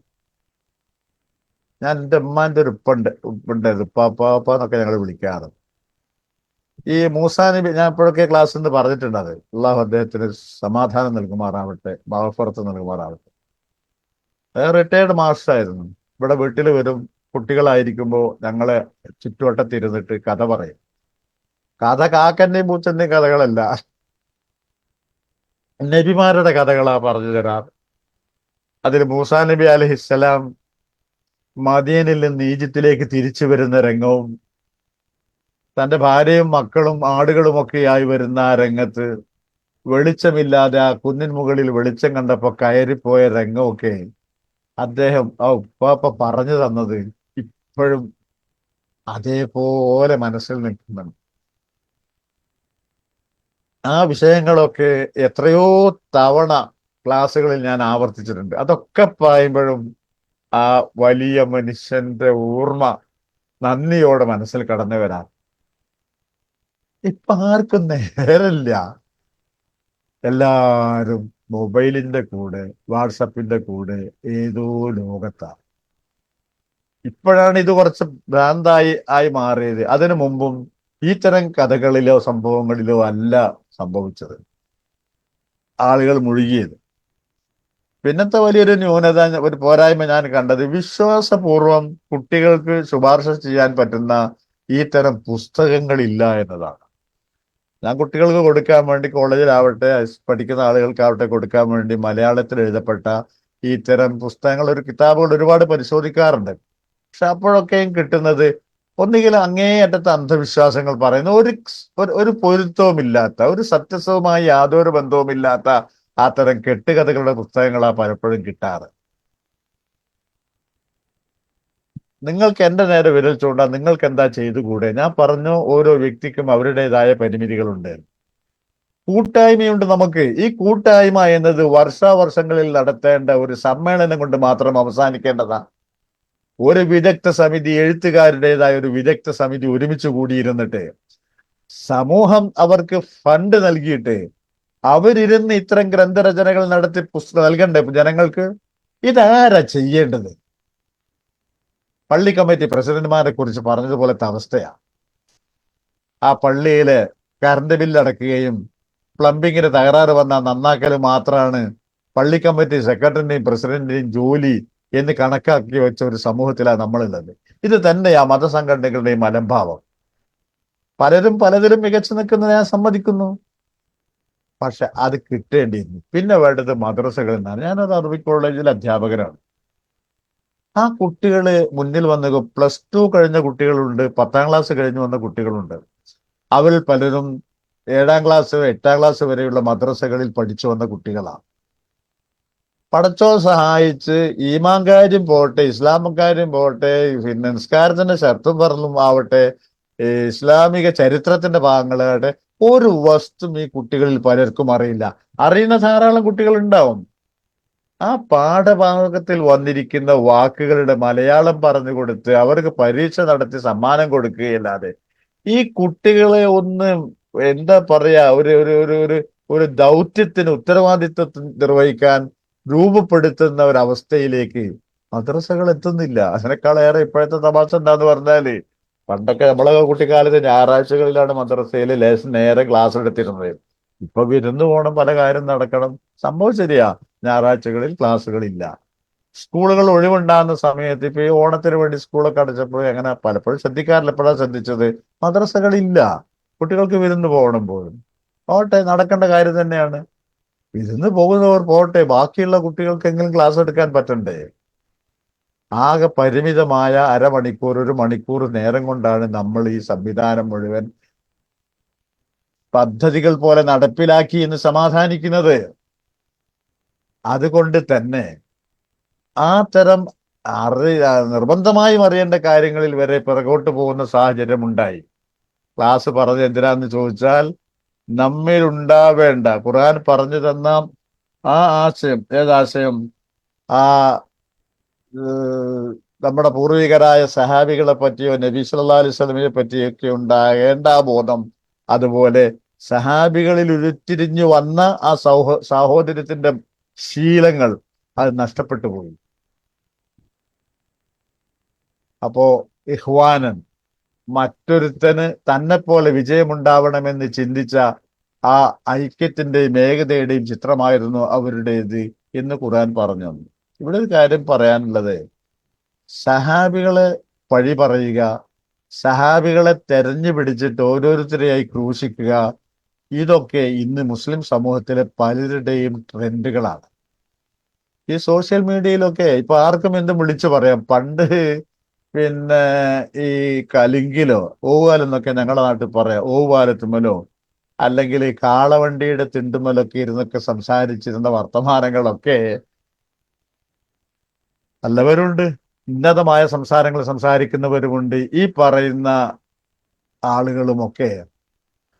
ഞാൻ എൻ്റെ ഉമ്മാന്റെ ഒരു ഉപ്പുണ്ട്, ഉപ്പാപ്പ എന്നൊക്കെ ഞങ്ങൾ വിളിക്കാറ്. ഈ മൂസാ നബി, ഞാൻ ഇപ്പോഴൊക്കെ ക്ലാസ്സിൽ നിന്ന് പറഞ്ഞിട്ടുണ്ട്, അത് അള്ളാഹു അദ്ദേഹത്തിന് സമാധാനം നൽകുമാറാവട്ടെ, മഗ്ഫിറത്ത് നൽകുമാറാവട്ടെ. റിട്ടയർഡ് മാസ്റ്ററായിരുന്നു. ഇവിടെ വീട്ടിൽ വരും, കുട്ടികളായിരിക്കുമ്പോൾ ഞങ്ങളെ ചുറ്റുവട്ടത്തിരുന്നിട്ട് കഥ പറയും. കഥ കാക്കന്റെയും പൂച്ചന്റെയും കഥകളല്ല, നബിമാരുടെ കഥകളാ പറഞ്ഞു തരാറ്. അതിൽ മൂസാ നബി അലൈഹിസ്സലാം മദീനയിൽ നിന്ന് ഈജിപ്തിലേക്ക് തിരിച്ചു വരുന്ന രംഗവും, തന്റെ ഭാര്യയും മക്കളും ആടുകളും ഒക്കെയായി വരുന്ന ആ രംഗത്ത്, വെളിച്ചമില്ലാതെ ആ കുന്നിൻ മുകളിൽ വെളിച്ചം കണ്ടപ്പോ കയറിപ്പോയ രംഗമൊക്കെ അദ്ദേഹം ആ ഉപ്പാപ്പ പറഞ്ഞു തന്നത് ഇപ്പോഴും അതേപോലെ മനസ്സിൽ നിൽക്കുന്നുണ്ട്. ആ വിഷയങ്ങളൊക്കെ എത്രയോ തവണ ക്ലാസ്സുകളിൽ ഞാൻ ആവർത്തിച്ചിട്ടുണ്ട്. അതൊക്കെ പറയുമ്പോഴും ആ വലിയ മനുഷ്യന്റെ ഓർമ്മ നന്ദിയോടെ മനസ്സിൽ കടന്നു വരാം. ഇപ്പൊ ആർക്കും നേരമില്ല, എല്ലാരും മൊബൈലിന്റെ കൂടെ, വാട്സപ്പിന്റെ കൂടെ ഏതോ ലോകത്താണ്. ഇപ്പോഴാണ് ഇത് കുറച്ച് ഭ്രാന്തായി മാറിയത്. അതിനു മുമ്പും ഇത്തരം കഥകളിലോ സംഭവങ്ങളിലോ അല്ല സംഭവിച്ചത്, ആളുകൾ മുഴുകിയത്. പിന്നത്തെ വലിയൊരു ന്യൂനത, ഒരു പോരായ്മ ഞാൻ കണ്ടത്, വിശ്വാസപൂർവം കുട്ടികൾക്ക് ശുപാർശ ചെയ്യാൻ പറ്റുന്ന ഈ തരം പുസ്തകങ്ങളില്ല എന്നതാണ്. ഞാൻ കുട്ടികൾക്ക് കൊടുക്കാൻ വേണ്ടി, കോളേജിലാവട്ടെ പഠിക്കുന്ന ആളുകൾക്കാവട്ടെ കൊടുക്കാൻ വേണ്ടി മലയാളത്തിൽ എഴുതപ്പെട്ട ഇത്തരം പുസ്തകങ്ങൾ, ഒരു കിതാബുകൾ ഒരുപാട് പരിശോധിക്കാറുണ്ട്. പക്ഷെ അപ്പോഴൊക്കെയും കിട്ടുന്നത് ഒന്നുകിൽ അങ്ങേയറ്റത്തെ അന്ധവിശ്വാസങ്ങൾ പറയുന്ന, ഒരു പൊരുത്തവുമില്ലാത്ത, ഒരു സത്യസവുമായി യാതൊരു ബന്ധവുമില്ലാത്ത ആ തരം കെട്ടുകഥകളുടെ പുസ്തകങ്ങളാണ് പലപ്പോഴും കിട്ടാറ്. നിങ്ങൾക്ക് എൻ്റെ നേരെ വിരൽ ചൂണ്ടാ, നിങ്ങൾക്ക് എന്താ ചെയ്തുകൂടെ? ഞാൻ പറഞ്ഞു, ഓരോ വ്യക്തിക്കും അവരുടേതായ പരിമിതികളുണ്ട്. കൂട്ടായ്മയുണ്ട് നമുക്ക്. ഈ കൂട്ടായ്മ എന്നത് വർഷാവർഷങ്ങളിൽ നടത്തേണ്ട ഒരു സമ്മേളനം കൊണ്ട് മാത്രം അവസാനിക്കേണ്ടതാണ്. ഒരു വിദഗ്ധ സമിതി, എഴുത്തുകാരുടേതായ ഒരു വിദഗ്ധ സമിതി ഒരുമിച്ച് കൂടിയിരുന്നിട്ട്, സമൂഹം അവർക്ക് ഫണ്ട് നൽകിയിട്ട് അവരിരുന്ന് ഇത്തരം ഗ്രന്ഥരചനകൾ നടത്തി പുസ്തകം നൽകണ്ടേ ജനങ്ങൾക്ക്? ഇതാരാ ചെയ്യേണ്ടത്? പള്ളി കമ്മിറ്റി പ്രസിഡന്റുമാരെ കുറിച്ച് പറഞ്ഞതുപോലത്തെ അവസ്ഥയാണ്. ആ പള്ളിയില് കറണ്ട് ബില്ല് അടക്കുകയും പ്ലംബിങ്ങിന് തകരാറ് വന്നാൽ നന്നാക്കൽ മാത്രമാണ് പള്ളി കമ്മിറ്റി സെക്രട്ടറിന്റെയും പ്രസിഡന്റിന്റെയും ജോലി എന്ന് കണക്കാക്കി വെച്ച ഒരു സമൂഹത്തിലാണ് നമ്മളുള്ളത്. ഇത് തന്നെയാ മതസംഘടനകളുടെയും അലംഭാവം. പലരും പലതിലും മികച്ചു നിൽക്കുന്നത് ഞാൻ സമ്മതിക്കുന്നു. പക്ഷെ അത് കിട്ടേണ്ടിയിരുന്നു. പിന്നെ വേണ്ടത് മദ്രസകളിൽ നിന്നാണ്. ഞാനൊരു അറബി കോളേജിൽ അധ്യാപകനാണ്. ആ കുട്ടികള് മുന്നിൽ വന്ന +2 കഴിഞ്ഞ കുട്ടികളുണ്ട്, 10ാം ക്ലാസ് കഴിഞ്ഞു വന്ന കുട്ടികളുണ്ട്. അവരിൽ പലരും 7ാം ക്ലാസ് 8ാം ക്ലാസ് വരെയുള്ള മദ്രസകളിൽ പഠിച്ചു വന്ന കുട്ടികളാണ്. പടച്ചോൻ സഹായിച്ച് ഈമാൻ കാര്യം പോട്ടെ, ഇസ്ലാം കാര്യം പോട്ടെ, പിന്നെ നിസ്കാരത്തിന്റെ ഷർത്തും പറലും ആവട്ടെ, ഇസ്ലാമിക ചരിത്രത്തിന്റെ ഭാഗങ്ങളാകട്ടെ, ഒരു വസ്തു ഈ കുട്ടികളിൽ പലർക്കും അറിയില്ല. അറിയുന്ന ധാരാളം കുട്ടികൾ ഉണ്ടാവും. ആ പാഠഭാഗത്തിൽ വന്നിരിക്കുന്ന വാക്കുകളുടെ മലയാളം പറഞ്ഞു കൊടുത്ത് അവർക്ക് പരീക്ഷ നടത്തി സമ്മാനം കൊടുക്കുകയല്ലാതെ ഈ കുട്ടികളെ ഒന്ന് എന്താ പറയാ ഒരു ഒരു ഒരു ഒരു ഒരു ദൗത്യത്തിന് ഉത്തരവാദിത്വം നിർവഹിക്കാൻ രൂപപ്പെടുത്തുന്ന ഒരവസ്ഥയിലേക്ക് മദ്രസകൾ എത്തുന്നില്ല. അതിനേക്കാളേറെ ഇപ്പോഴത്തെ തമാശ എന്താന്ന് പറഞ്ഞാല്, പണ്ടൊക്കെ നമ്മളെ കുട്ടിക്കാലത്ത് ഞായറാഴ്ചകളിലാണ് മദ്രസയിൽ ലേശം നേരെ ക്ലാസ് എടുത്തിരുന്നത്. ഇപ്പൊ വിരുന്ന് പോകണം, പല കാര്യം നടക്കണം. സംഭവം ശരിയാ, ഞായറാഴ്ചകളിൽ ക്ലാസ്സുകളില്ല. സ്കൂളുകൾ ഒഴിവുണ്ടാകുന്ന സമയത്ത് ഇപ്പൊ ഈ ഓണത്തിന് വേണ്ടി സ്കൂളൊക്കെ അടച്ചപ്പോൾ അങ്ങനെ പലപ്പോഴും ശ്രദ്ധിക്കാറില്ല. എപ്പോഴാണ് ശ്രദ്ധിച്ചത്? മദ്രസകളില്ല, കുട്ടികൾക്ക് വിരുന്ന് പോകണം പോലും. പോട്ടെ, നടക്കേണ്ട കാര്യം തന്നെയാണ്. വിരുന്ന് പോകുന്നവർ പോട്ടെ, ബാക്കിയുള്ള കുട്ടികൾക്കെങ്കിലും ക്ലാസ് എടുക്കാൻ പറ്റണ്ടേ? ആകെ പരിമിതമായ അരമണിക്കൂർ 1 മണിക്കൂർ നേരം കൊണ്ടാണ് നമ്മൾ ഈ സംവിധാനം മുഴുവൻ പദ്ധതികൾ പോലെ നടപ്പിലാക്കി എന്ന് സമാധാനിക്കുന്നത്. അതുകൊണ്ട് തന്നെ ആ തരം നിർബന്ധമായും അറിയേണ്ട കാര്യങ്ങളിൽ വരെ പിറകോട്ട് പോകുന്ന സാഹചര്യം ഉണ്ടായി. ക്ലാസ് പറഞ്ഞത് എന്തിനാന്ന് ചോദിച്ചാൽ, നമ്മിൽ ഉണ്ടാവേണ്ട ഖുർആൻ പറഞ്ഞു തന്ന ആ ആശയം, ഏതാശയം? ആ നമ്മുടെ പൂർവികരായ സഹാബികളെ പറ്റിയോ നബി സല്ലല്ലാഹു അലൈഹി വസല്ലമയെ പറ്റിയൊക്കെ ഉണ്ടാകേണ്ട ബോധം, അതുപോലെ സഹാബികളിൽ ഉരുത്തിരിഞ്ഞു വന്ന ആ സാഹോദര്യത്തിന്റെ ശീലങ്ങൾ അത് നഷ്ടപ്പെട്ടു പോയി. അപ്പോ ഇഖ്വാനൻ, മറ്റൊരുത്തന് തന്നെ പോലെ വിജയമുണ്ടാവണമെന്ന് ചിന്തിച്ച ആ ഐക്യത്തിന്റെയും ഏകതയുടെയും ചിത്രമായിരുന്നു അവരുടേത് എന്ന് ഖുർആൻ പറഞ്ഞു. ഇവിടെ ഒരു കാര്യം പറയാനുള്ളത്, സഹാബികളെ പഴി പറയുക, സഹാബികളെ തെരഞ്ഞു പിടിച്ചിട്ട് ഓരോരുത്തരെയായി ക്രൂശിക്കുക, ഇതൊക്കെ ഇന്ന് മുസ്ലിം സമൂഹത്തിലെ പലരുടെയും ട്രെൻഡുകളാണ്. ഈ സോഷ്യൽ മീഡിയയിലൊക്കെ ഇപ്പൊ ആർക്കും എന്തും വിളിച്ചു പറയാം. പണ്ട് പിന്നെ ഈ കലിങ്കിലോ ഓവുകാലെന്നൊക്കെ ഞങ്ങളുടെ നാട്ടിൽ പറയാം, ഓവുകാലത്തുമ്മലോ അല്ലെങ്കിൽ ഈ കാളവണ്ടിയുടെ തിണ്ടുമലൊക്കെ ഇരുന്നൊക്കെ സംസാരിച്ചിരുന്ന വർത്തമാനങ്ങളൊക്കെ നല്ലവരുണ്ട്, ഉന്നതമായ സംസാരങ്ങൾ സംസാരിക്കുന്നവരുമുണ്ട്. ഈ പറയുന്ന ആളുകളുമൊക്കെ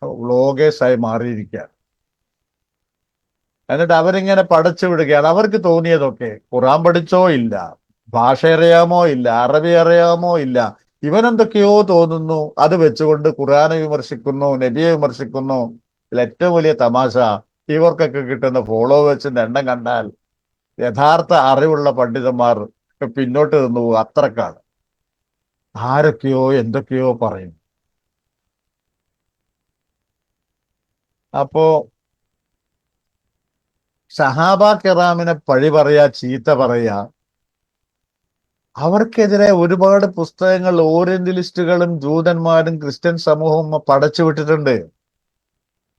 വ്ളോഗേഴ്സായി മാറിയിരിക്കുക. എന്നിട്ട് അവരിങ്ങനെ പടച്ചു വിടുകയാണ്. അവർക്ക് തോന്നിയതൊക്കെ, ഖുറാൻ പഠിച്ചോ ഇല്ല, ഭാഷ അറിയാമോ ഇല്ല, അറബി അറിയാമോ ഇല്ല, ഇവനെന്തൊക്കെയോ തോന്നുന്നു, അത് വെച്ചുകൊണ്ട് ഖുർആനെ വിമർശിക്കുന്നു, നബിയെ വിമർശിക്കുന്നു. ഇതിൽ ഏറ്റവും വലിയ തമാശ, ഇവർക്കൊക്കെ കിട്ടുന്ന ഫോളോവേഴ്സിന്റെ എണ്ണം കണ്ടാൽ യഥാർത്ഥ അറിവുള്ള പണ്ഡിതന്മാർ പിന്നോട്ട് നിന്നു പോകും. അത്രക്കാണ്. ആരൊക്കെയോ എന്തൊക്കെയോ പറയും. അപ്പോ സഹാബ കിറാമിനെ പഴി പറയാ, ചീത്ത പറയാ, അവർക്കെതിരെ ഒരുപാട് പുസ്തകങ്ങൾ ഓറിയന്റലിസ്റ്റുകളും ജൂതന്മാരും ക്രിസ്ത്യൻ സമൂഹവും പടച്ചു വിട്ടിട്ടുണ്ട്.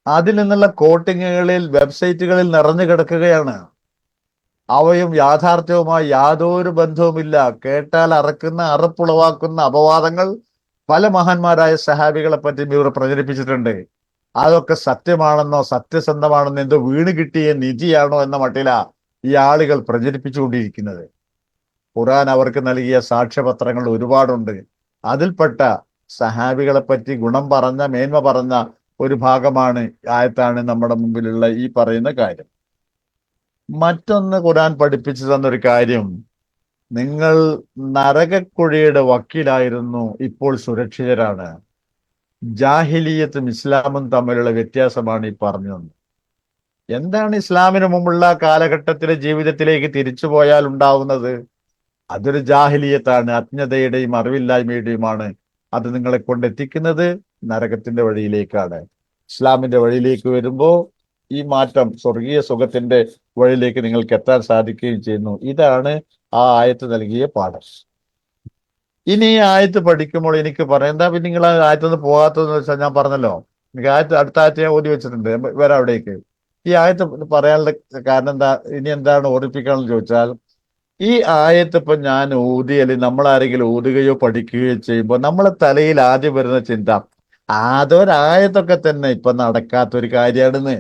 അതിൽ നിന്നുള്ള കോട്ടിങ്ങുകളിൽ വെബ്സൈറ്റുകളിൽ നിറഞ്ഞു കിടക്കുകയാണ്. അവയും യാഥാർത്ഥ്യവുമായി യാതൊരു ബന്ധവുമില്ല. കേട്ടാൽ അറക്കുന്ന, അറപ്പുളവാക്കുന്ന അപവാദങ്ങൾ പല മഹാന്മാരായ സഹാബികളെ പറ്റി ഇവർ പ്രചരിപ്പിച്ചിട്ടുണ്ട്. അതൊക്കെ സത്യമാണെന്നോ സത്യസന്ധമാണെന്നോ എന്തോ വീണ് കിട്ടിയ നിധിയാണോ എന്ന മട്ടില ഈ ആളുകൾ പ്രചരിപ്പിച്ചുകൊണ്ടിരിക്കുന്നത്. ഖുർആൻ അവർക്ക് നൽകിയ സാക്ഷ്യപത്രങ്ങൾ ഒരുപാടുണ്ട്. അതിൽപ്പെട്ട സഹാബികളെ പറ്റി ഗുണം പറഞ്ഞ, മേന്മ പറഞ്ഞ ഒരു ഭാഗമാണ്, ആയത്താണ് നമ്മുടെ മുമ്പിലുള്ള ഈ പറയുന്ന കാര്യം. മറ്റൊന്ന് ഖുർആൻ പഠിപ്പിച്ചു തന്നൊരു കാര്യം, നിങ്ങൾ നരകക്കുഴിയുടെ വക്കീലായിരുന്നു, ഇപ്പോൾ സുരക്ഷിതരാണ്. ജാഹിലിയത്തും ഇസ്ലാമും തമ്മിലുള്ള വ്യത്യാസമാണ് ഈ പറഞ്ഞത്. എന്താണ് ഇസ്ലാമിന് മുമ്പുള്ള കാലഘട്ടത്തിലെ ജീവിതത്തിലേക്ക് തിരിച്ചു പോയാൽ ഉണ്ടാവുന്നത്? അതൊരു ജാഹിലിയത്താണ്, അജ്ഞതയുടെയും അറിവില്ലായ്മയുടെയുമാണ്. അത് നിങ്ങളെ കൊണ്ടെത്തിക്കുന്നത് നരകത്തിന്റെ വഴിയിലേക്കാണ്. ഇസ്ലാമിന്റെ വഴിയിലേക്ക് വരുമ്പോ ഈ മാറ്റം സ്വർഗീയ സുഖത്തിന്റെ വഴിയിലേക്ക് നിങ്ങൾക്ക് എത്താൻ സാധിക്കുകയും ചെയ്യുന്നു. ഇതാണ് ആ ആയത്ത് നൽകിയ പാഠം. ഇനി ഈ ആയത്ത് പഠിക്കുമ്പോൾ എനിക്ക് പറയാം, എന്താ പിന്നെ നിങ്ങൾ ആ ആയത്തൊന്ന് പോകാത്തതെന്ന് വെച്ചാൽ, ഞാൻ പറഞ്ഞല്ലോ എനിക്ക് അടുത്ത ആയത്ത് ഞാൻ ഓതി വെച്ചിട്ടുണ്ട്, വരാം അവിടേക്ക്. ഈ ആയത്ത് പറയാനുള്ള കാരണം എന്താ, ഇനി എന്താണ് ഓർമ്മിപ്പിക്കാണെന്ന് ചോദിച്ചാൽ, ഈ ആയത്ത് ഇപ്പൊ ഞാൻ ഊതി അല്ലെങ്കിൽ നമ്മൾ ആരെങ്കിലും ഊതുകയോ പഠിക്കുകയോ ചെയ്യുമ്പോൾ നമ്മളെ തലയിൽ ആദ്യം വരുന്ന ചിന്ത, അതൊരായത്തൊക്കെ തന്നെ ഇപ്പൊ നടക്കാത്ത ഒരു കാര്യമാണെന്ന്.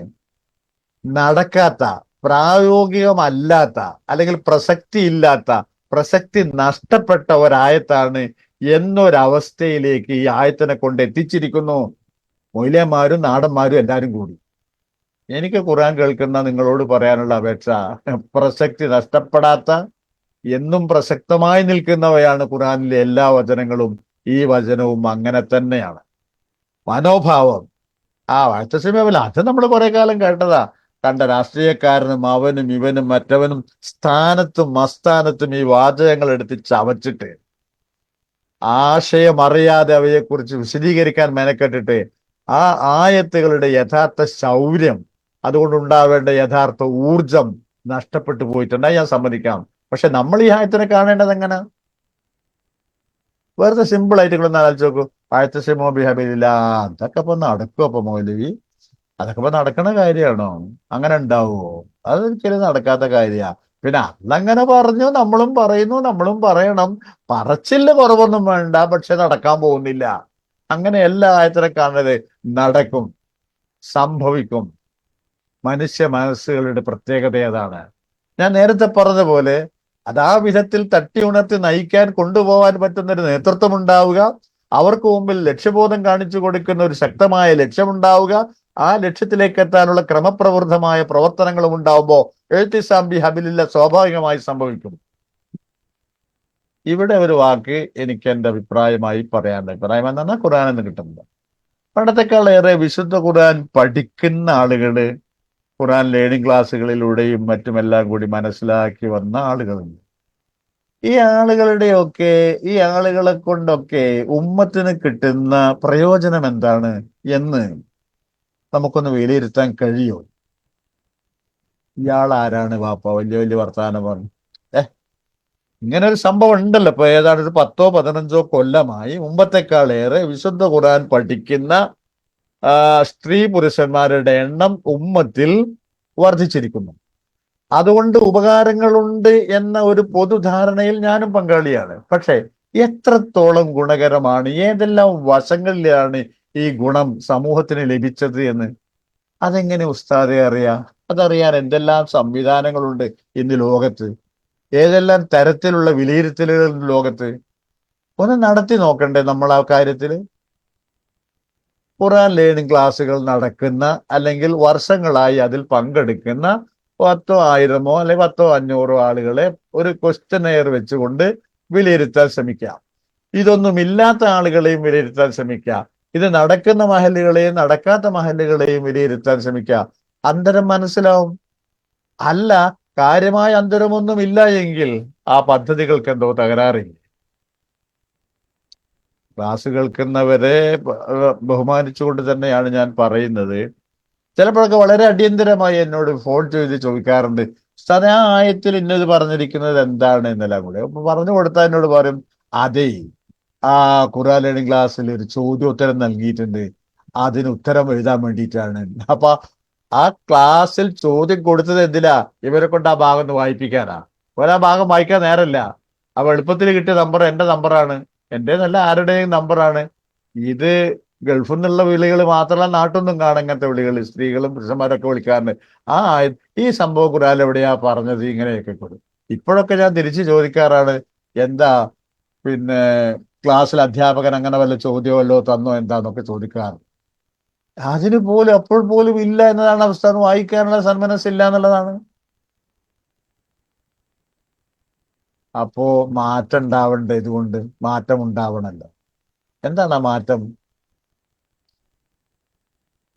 നടക്കാത്ത, പ്രായോഗികമല്ലാത്ത, അല്ലെങ്കിൽ പ്രസക്തി ഇല്ലാത്ത, പ്രസക്തി നഷ്ടപ്പെട്ട ഒരായത്താണ് എന്നൊരവസ്ഥയിലേക്ക് ഈ ആയത്തിനെ കൊണ്ട് എത്തിച്ചിരിക്കുന്നു മൊയ്ലിയന്മാരും നാടന്മാരും എല്ലാവരും കൂടി. എനിക്ക് ഖുർആൻ കേൾക്കുന്ന നിങ്ങളോട് പറയാനുള്ള അപേക്ഷ, പ്രസക്തി നഷ്ടപ്പെടാത്ത, എന്നും പ്രസക്തമായി നിൽക്കുന്നവയാണ് ഖുർആനിലെ എല്ലാ വചനങ്ങളും. ഈ വചനവും അങ്ങനെ തന്നെയാണ്. മനോഭാവം, വാഴ്ത്തസമയമല്ല, അത് നമ്മൾ കുറെ കാലം കേട്ടതാ. കണ്ട രാഷ്ട്രീയക്കാരനും അവനും ഇവനും മറ്റവനും സ്ഥാനത്തും അസ്ഥാനത്തും ഈ വാചകങ്ങൾ എടുത്ത് ചവച്ചിട്ട്, ആശയം അറിയാതെ അവയെക്കുറിച്ച് വിശദീകരിക്കാൻ മെനക്കെട്ടിട്ട്, ആ ആയത്തുകളുടെ യഥാർത്ഥ ശൗര്യം, അതുകൊണ്ടുണ്ടാവേണ്ട യഥാർത്ഥ ഊർജം നഷ്ടപ്പെട്ടു പോയിട്ടുണ്ട്, ഞാൻ സമ്മതിക്കാം. പക്ഷെ നമ്മൾ ഈ ആയത്തിനെ കാണേണ്ടത് എങ്ങനെ? വെറുതെ സിമ്പിൾ ആയിട്ട് നിങ്ങളൊന്ന് ആലോചിച്ച് നോക്കൂ. വാഴ്ത്തസിമോ ബിഹബിലില്ല, അതൊക്കെ ഇപ്പൊ നടക്കും അപ്പൊ മൗലവി? അതൊക്കെ ഇപ്പൊ നടക്കണ കാര്യമാണോ? അങ്ങനെ ഉണ്ടാവുമോ? അതൊരിക്കലും നടക്കാത്ത കാര്യ. പിന്നെ അന്നങ്ങനെ പറഞ്ഞു, നമ്മളും പറയുന്നു, നമ്മളും പറയണം. പറച്ചില് കുറവൊന്നും വേണ്ട, പക്ഷെ നടക്കാൻ പോകുന്നില്ല. അങ്ങനെ എല്ലാ ആയത്തിനെ കാണുന്നത് നടക്കും, സംഭവിക്കും. മനുഷ്യ മനസ്സുകളുടെ പ്രത്യേകത അതാണ്. ഞാൻ നേരത്തെ പറഞ്ഞ പോലെ, അതാ വിധത്തിൽ തട്ടി ഉണർത്തി നയിക്കാൻ, കൊണ്ടുപോകാൻ പറ്റുന്ന ഒരു നേതൃത്വം ഉണ്ടാവുക, അവർക്ക് മുമ്പിൽ ലക്ഷ്യബോധം കാണിച്ചു കൊടുക്കുന്ന ഒരു ശക്തമായ ലക്ഷ്യമുണ്ടാവുക, ആ ലക്ഷ്യത്തിലേക്ക് എത്താനുള്ള ക്രമപ്രവൃത്തമായ പ്രവർത്തനങ്ങളും ഉണ്ടാവുമ്പോൾ എഴുത്തിസാം ബി ഹബിലില്ല സ്വാഭാവികമായി സംഭവിക്കും. ഇവിടെ ഒരു വാക്ക് എനിക്ക് എൻ്റെ അഭിപ്രായമായി പറയാനുള്ള അഭിപ്രായം എന്നാണ്, ഖുർആൻ എന്ന് കിട്ടുന്നത്. പണ്ടത്തെക്കാളേറെ വിശുദ്ധ ഖുർആൻ പഠിക്കുന്ന ആളുകള്, ഖുർആൻ ലേണിംഗ് ക്ലാസ്സുകളിലൂടെയും മറ്റുമെല്ലാം കൂടി മനസ്സിലാക്കി വന്ന ആളുകളുണ്ട്. ഈ ആളുകളെ കൊണ്ടൊക്കെ ഉമ്മത്തിന് കിട്ടുന്ന പ്രയോജനം എന്താണ് എന്ന് നമുക്കൊന്ന് വിലയിരുത്താൻ കഴിയുമോ? ഇയാൾ ആരാണ് വാപ്പ വലിയ വലിയ വർത്തമാനം പറഞ്ഞു? ഇങ്ങനെ ഒരു സംഭവം ഉണ്ടല്ലോ. ഇപ്പൊ ഏതാണ്ട് ഒരു 10-15 കൊല്ലമായി മുമ്പത്തെക്കാളേറെ വിശുദ്ധ ഖുർആൻ പഠിക്കുന്ന സ്ത്രീ പുരുഷന്മാരുടെ എണ്ണം ഉമ്മത്തിൽ വർദ്ധിച്ചിരിക്കുന്നു. അതുകൊണ്ട് ഉപകാരങ്ങളുണ്ട് എന്ന ഒരു പൊതുധാരണയിൽ ഞാനും പങ്കാളിയാണ്. പക്ഷെ എത്രത്തോളം ഗുണകരമാണ്, ഏതെല്ലാം വശങ്ങളിലാണ് ഈ ഗുണം സമൂഹത്തിന് ലഭിച്ചത് എന്ന് അതെങ്ങനെ ഉസ്താദെ അറിയാം? അതറിയാൻ എന്തെല്ലാം സംവിധാനങ്ങളുണ്ട് ഇന്ന് ലോകത്ത്, ഏതെല്ലാം തരത്തിലുള്ള വിലയിരുത്തലുകൾ ലോകത്ത്. ഒന്ന് നടത്തി നോക്കണ്ടേ നമ്മൾ ആ കാര്യത്തില്? ഖുർആൻ ലേണിംഗ് ക്ലാസ്സുകൾ നടക്കുന്ന, അല്ലെങ്കിൽ വർഷങ്ങളായി അതിൽ പങ്കെടുക്കുന്ന 10,000 അല്ലെങ്കിൽ 10,500 ആളുകളെ ഒരു ക്വസ്റ്റ്യനെയർ വെച്ചുകൊണ്ട് വിലയിരുത്താൻ ശ്രമിക്കാം. ഇതൊന്നുമില്ലാത്ത ആളുകളെയും വിലയിരുത്താൻ ശ്രമിക്കാം. ഇത് നടക്കുന്ന മഹല്ലുകളെയും നടക്കാത്ത മഹല്ലുകളെയും വിലയിരുത്താൻ ശ്രമിക്കാം. അന്തരം മനസ്സിലാവും. അല്ല, കാര്യമായ അന്തരമൊന്നും ഇല്ല എങ്കിൽ ആ പദ്ധതികൾക്ക് എന്തോ തകരാറില്ല. ക്ലാസ് കേൾക്കുന്നവരെ ബഹുമാനിച്ചുകൊണ്ട് തന്നെയാണ് ഞാൻ പറയുന്നത്. ചിലപ്പോഴൊക്കെ വളരെ അടിയന്തരമായി എന്നോട് ഫോൺ ചെയ്ത് ചോദിക്കാറുണ്ട്, ഉസ്താദേ ആ ആയത്തിൽ ഇന്നത് പറഞ്ഞിരിക്കുന്നത് എന്താണ് എന്നെല്ലാം കൂടെ. അപ്പൊ പറഞ്ഞു കൊടുത്താൽ എന്നോട് പറയും, അതെ, ആ ഖുർആൻ ലേണിംഗ് ക്ലാസ്സിൽ ഒരു ചോദ്യോത്തരം നൽകിയിട്ടുണ്ട്, അതിന് ഉത്തരം എഴുതാൻ വേണ്ടിയിട്ടാണ്. അപ്പൊ ആ ക്ലാസ്സിൽ ചോദ്യം കൊടുത്തത് എന്തിനാ? ഇവരെ കൊണ്ട് ആ ഭാഗം ഒന്ന് വായിപ്പിക്കാനാ. ഒരാ ഭാഗം വായിക്കാൻ നേരമില്ല. അപ്പൊ എളുപ്പത്തിൽ കിട്ടിയ നമ്പർ എന്റെ നമ്പറാണ്, എന്റേതല്ല, ആരുടെയും നമ്പറാണ്. ഇത് ഗൾഫിൽ നിന്നുള്ള വിളികൾ മാത്രമല്ല, നാട്ടിൽ നിന്നും കാണാം ഇങ്ങനത്തെ വിളികൾ, സ്ത്രീകളും പുരുഷന്മാരൊക്കെ വിളിക്കാറുണ്ട്. ആ ഈ സംഭവം ഖുർആനിൽ എവിടെയാ പറഞ്ഞത്? ഇങ്ങനെയൊക്കെ കൊടുക്കും. ഇപ്പോഴൊക്കെ ഞാൻ തിരിച്ചു ചോദിക്കാറാണ്, എന്താ പിന്നെ ക്ലാസ്സിൽ അധ്യാപകൻ അങ്ങനെ വല്ല ചോദ്യമോ വല്ലോ തന്നോ എന്താന്നൊക്കെ ചോദിക്കാറ്. അതിന് പോലും അപ്പോൾ പോലും ഇല്ല എന്നതാണ് അവസ്ഥ. വായിക്കാനുള്ള സന്മനസ്സില്ല എന്നുള്ളതാണ്. അപ്പോ മാറ്റം ഉണ്ടാവണ്ടേ? ഇതുകൊണ്ട് മാറ്റം ഉണ്ടാവണല്ലോ. എന്താണ് ആ മാറ്റം?